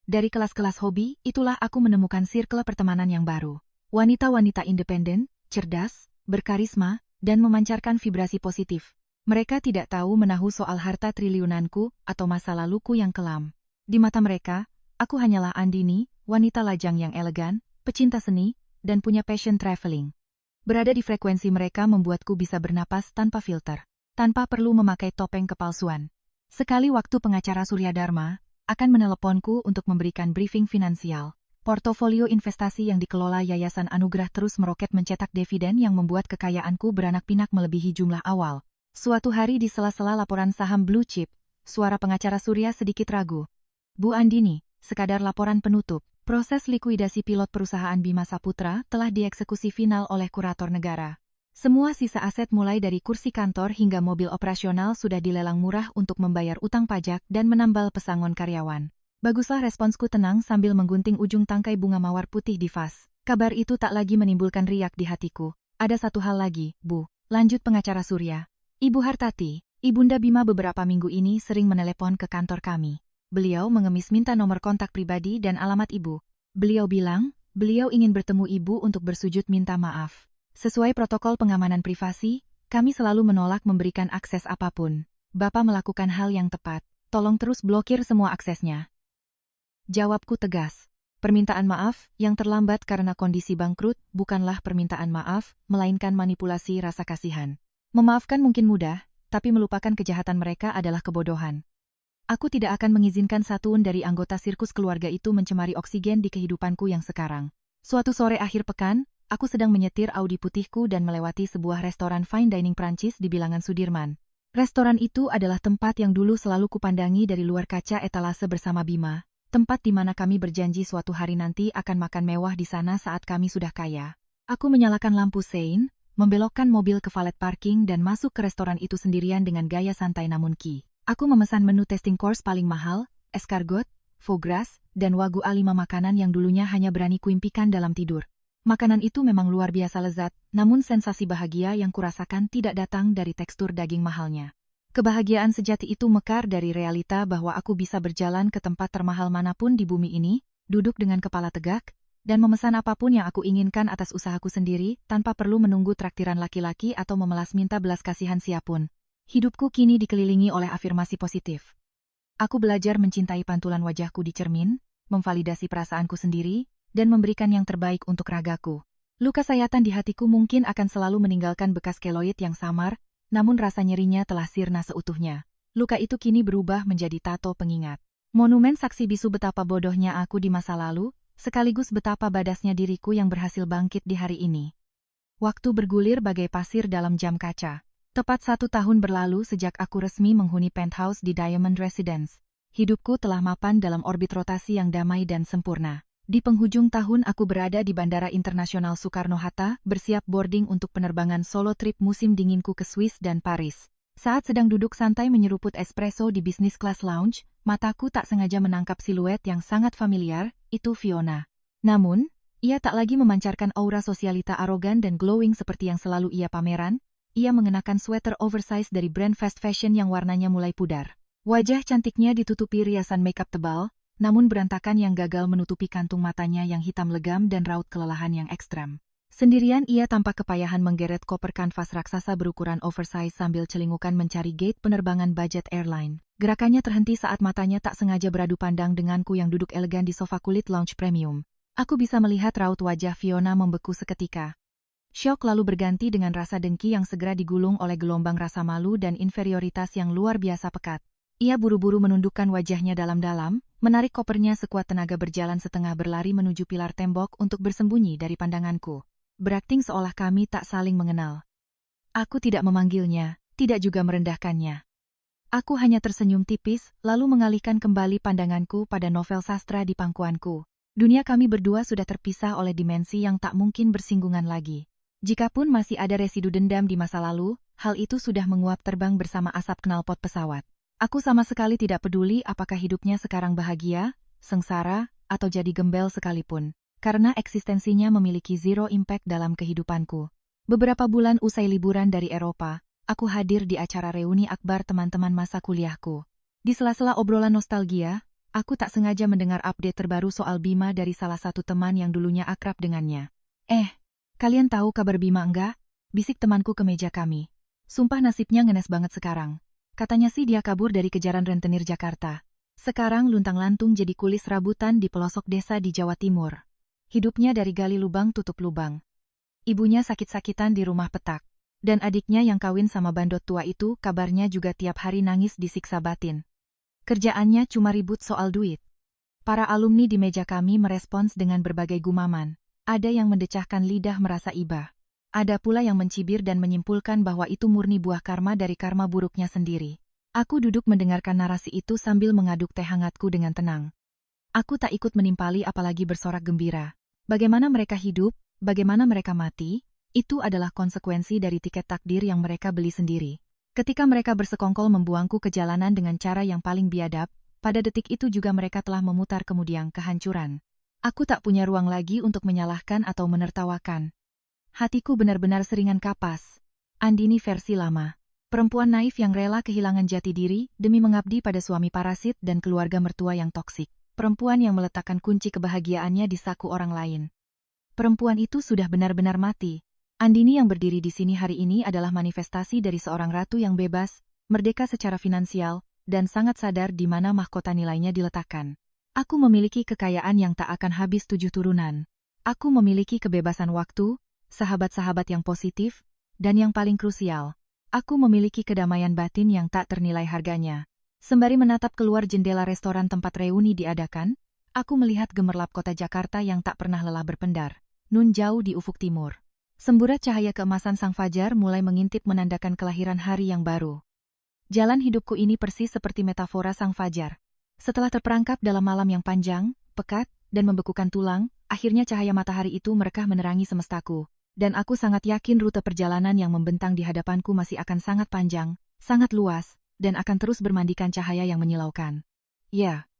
Dari kelas-kelas hobi, itulah aku menemukan sirkel pertemanan yang baru. Wanita-wanita independen, cerdas, berkarisma, dan memancarkan vibrasi positif. Mereka tidak tahu menahu soal harta triliunanku atau masa laluku yang kelam. Di mata mereka, aku hanyalah Andini, wanita lajang yang elegan, pecinta seni, dan punya passion traveling. Berada di frekuensi mereka membuatku bisa bernapas tanpa filter, tanpa perlu memakai topeng kepalsuan. Sekali waktu pengacara Surya Dharma akan meneleponku untuk memberikan briefing finansial. Portofolio investasi yang dikelola Yayasan Anugerah terus meroket mencetak dividen yang membuat kekayaanku beranak pinak melebihi jumlah awal. Suatu hari di sela-sela laporan saham blue chip, suara pengacara Surya sedikit ragu. Bu Andini, sekadar laporan penutup. Proses likuidasi pilot perusahaan Bima Saputra telah dieksekusi final oleh kurator negara. Semua sisa aset mulai dari kursi kantor hingga mobil operasional sudah dilelang murah untuk membayar utang pajak dan menambal pesangon karyawan. Baguslah, responsku tenang sambil menggunting ujung tangkai bunga mawar putih di vas. Kabar itu tak lagi menimbulkan riak di hatiku. Ada satu hal lagi, Bu, lanjut pengacara Surya. Ibu Hartati, Ibunda Bima beberapa minggu ini sering menelepon ke kantor kami. Beliau mengemis minta nomor kontak pribadi dan alamat ibu. Beliau bilang, beliau ingin bertemu ibu untuk bersujud minta maaf. Sesuai protokol pengamanan privasi, kami selalu menolak memberikan akses apapun. Bapak melakukan hal yang tepat. Tolong terus blokir semua aksesnya. Jawabku tegas. Permintaan maaf yang terlambat karena kondisi bangkrut bukanlah permintaan maaf, melainkan manipulasi rasa kasihan. Memaafkan mungkin mudah, tapi melupakan kejahatan mereka adalah kebodohan. Aku tidak akan mengizinkan satuun dari anggota sirkus keluarga itu mencemari oksigen di kehidupanku yang sekarang. Suatu sore akhir pekan, aku sedang menyetir Audi putihku dan melewati sebuah restoran fine dining Prancis di bilangan Sudirman. Restoran itu adalah tempat yang dulu selalu kupandangi dari luar kaca etalase bersama Bima. Tempat di mana kami berjanji suatu hari nanti akan makan mewah di sana saat kami sudah kaya. Aku menyalakan lampu sein, membelokkan mobil ke valet parking dan masuk ke restoran itu sendirian dengan gaya santai namun ki. Aku memesan menu tasting course paling mahal, escargot, foie gras, dan wagyu A5 makanan yang dulunya hanya berani kuimpikan dalam tidur. Makanan itu memang luar biasa lezat, namun sensasi bahagia yang kurasakan tidak datang dari tekstur daging mahalnya. Kebahagiaan sejati itu mekar dari realita bahwa aku bisa berjalan ke tempat termahal manapun di bumi ini, duduk dengan kepala tegak, dan memesan apapun yang aku inginkan atas usahaku sendiri, tanpa perlu menunggu traktiran laki-laki atau memelas minta belas kasihan siapun. Hidupku kini dikelilingi oleh afirmasi positif. Aku belajar mencintai pantulan wajahku di cermin, memvalidasi perasaanku sendiri, dan memberikan yang terbaik untuk ragaku. Luka sayatan di hatiku mungkin akan selalu meninggalkan bekas keloid yang samar, namun rasa nyerinya telah sirna seutuhnya. Luka itu kini berubah menjadi tato pengingat. Monumen saksi bisu betapa bodohnya aku di masa lalu, sekaligus betapa badasnya diriku yang berhasil bangkit di hari ini. Waktu bergulir bagai pasir dalam jam kaca. Tepat 1 tahun berlalu sejak aku resmi menghuni penthouse di Diamond Residence. Hidupku telah mapan dalam orbit rotasi yang damai dan sempurna. Di penghujung tahun aku berada di Bandara Internasional Soekarno-Hatta, bersiap boarding untuk penerbangan solo trip musim dinginku ke Swiss dan Paris. Saat sedang duduk santai menyeruput espresso di business class lounge, mataku tak sengaja menangkap siluet yang sangat familiar, itu Fiona. Namun, ia tak lagi memancarkan aura sosialita arogan dan glowing seperti yang selalu ia pameran. Ia mengenakan sweater oversize dari brand fast fashion yang warnanya mulai pudar. Wajah cantiknya ditutupi riasan makeup tebal, namun berantakan yang gagal menutupi kantung matanya yang hitam legam dan raut kelelahan yang ekstrem. Sendirian ia tampak kepayahan menggeret koper kanvas raksasa berukuran oversize sambil celingukan mencari gate penerbangan budget airline. Gerakannya terhenti saat matanya tak sengaja beradu pandang denganku yang duduk elegan di sofa kulit lounge premium. Aku bisa melihat raut wajah Fiona membeku seketika. Syok lalu berganti dengan rasa dengki yang segera digulung oleh gelombang rasa malu dan inferioritas yang luar biasa pekat. Ia buru-buru menundukkan wajahnya dalam-dalam, menarik kopernya sekuat tenaga berjalan setengah berlari menuju pilar tembok untuk bersembunyi dari pandanganku. Berakting seolah kami tak saling mengenal. Aku tidak memanggilnya, tidak juga merendahkannya. Aku hanya tersenyum tipis, lalu mengalihkan kembali pandanganku pada novel sastra di pangkuanku. Dunia kami berdua sudah terpisah oleh dimensi yang tak mungkin bersinggungan lagi. Jikapun masih ada residu dendam di masa lalu, hal itu sudah menguap terbang bersama asap knalpot pesawat. Aku sama sekali tidak peduli apakah hidupnya sekarang bahagia, sengsara, atau jadi gembel sekalipun, karena eksistensinya memiliki zero impact dalam kehidupanku. Beberapa bulan usai liburan dari Eropa, aku hadir di acara reuni akbar teman-teman masa kuliahku. Di sela-sela obrolan nostalgia, aku tak sengaja mendengar update terbaru soal Bima dari salah satu teman yang dulunya akrab dengannya. Kalian tahu kabar Bima enggak? Bisik temanku ke meja kami. Sumpah nasibnya ngenes banget sekarang. Katanya sih dia kabur dari kejaran rentenir Jakarta. Sekarang luntang-lantung jadi kulis rabutan di pelosok desa di Jawa Timur. Hidupnya dari gali lubang tutup lubang. Ibunya sakit-sakitan di rumah petak. Dan adiknya yang kawin sama bandot tua itu kabarnya juga tiap hari nangis disiksa batin. Kerjaannya cuma ribut soal duit. Para alumni di meja kami merespons dengan berbagai gumaman. Ada yang mendecahkan lidah merasa iba. Ada pula yang mencibir dan menyimpulkan bahwa itu murni buah karma dari karma buruknya sendiri. Aku duduk mendengarkan narasi itu sambil mengaduk teh hangatku dengan tenang. Aku tak ikut menimpali apalagi bersorak gembira. Bagaimana mereka hidup, bagaimana mereka mati, itu adalah konsekuensi dari tiket takdir yang mereka beli sendiri. Ketika mereka bersekongkol membuangku ke jalanan dengan cara yang paling biadab, pada detik itu juga mereka telah memutar kemudian kehancuran. Aku tak punya ruang lagi untuk menyalahkan atau menertawakan. Hatiku benar-benar seringan kapas. Andini versi lama. Perempuan naif yang rela kehilangan jati diri demi mengabdi pada suami parasit dan keluarga mertua yang toksik. Perempuan yang meletakkan kunci kebahagiaannya di saku orang lain. Perempuan itu sudah benar-benar mati. Andini yang berdiri di sini hari ini adalah manifestasi dari seorang ratu yang bebas, merdeka secara finansial, dan sangat sadar di mana mahkota nilainya diletakkan. Aku memiliki kekayaan yang tak akan habis 7 turunan. Aku memiliki kebebasan waktu, sahabat-sahabat yang positif, dan yang paling krusial, aku memiliki kedamaian batin yang tak ternilai harganya. Sembari menatap keluar jendela restoran tempat reuni diadakan, aku melihat gemerlap kota Jakarta yang tak pernah lelah berpendar, nun jauh di ufuk timur. Semburat cahaya keemasan sang fajar mulai mengintip menandakan kelahiran hari yang baru. Jalan hidupku ini persis seperti metafora sang fajar. Setelah terperangkap dalam malam yang panjang, pekat, dan membekukan tulang, akhirnya cahaya matahari itu merekah menerangi semestaku. Dan aku sangat yakin rute perjalanan yang membentang di hadapanku masih akan sangat panjang, sangat luas, dan akan terus bermandikan cahaya yang menyilaukan. Ya,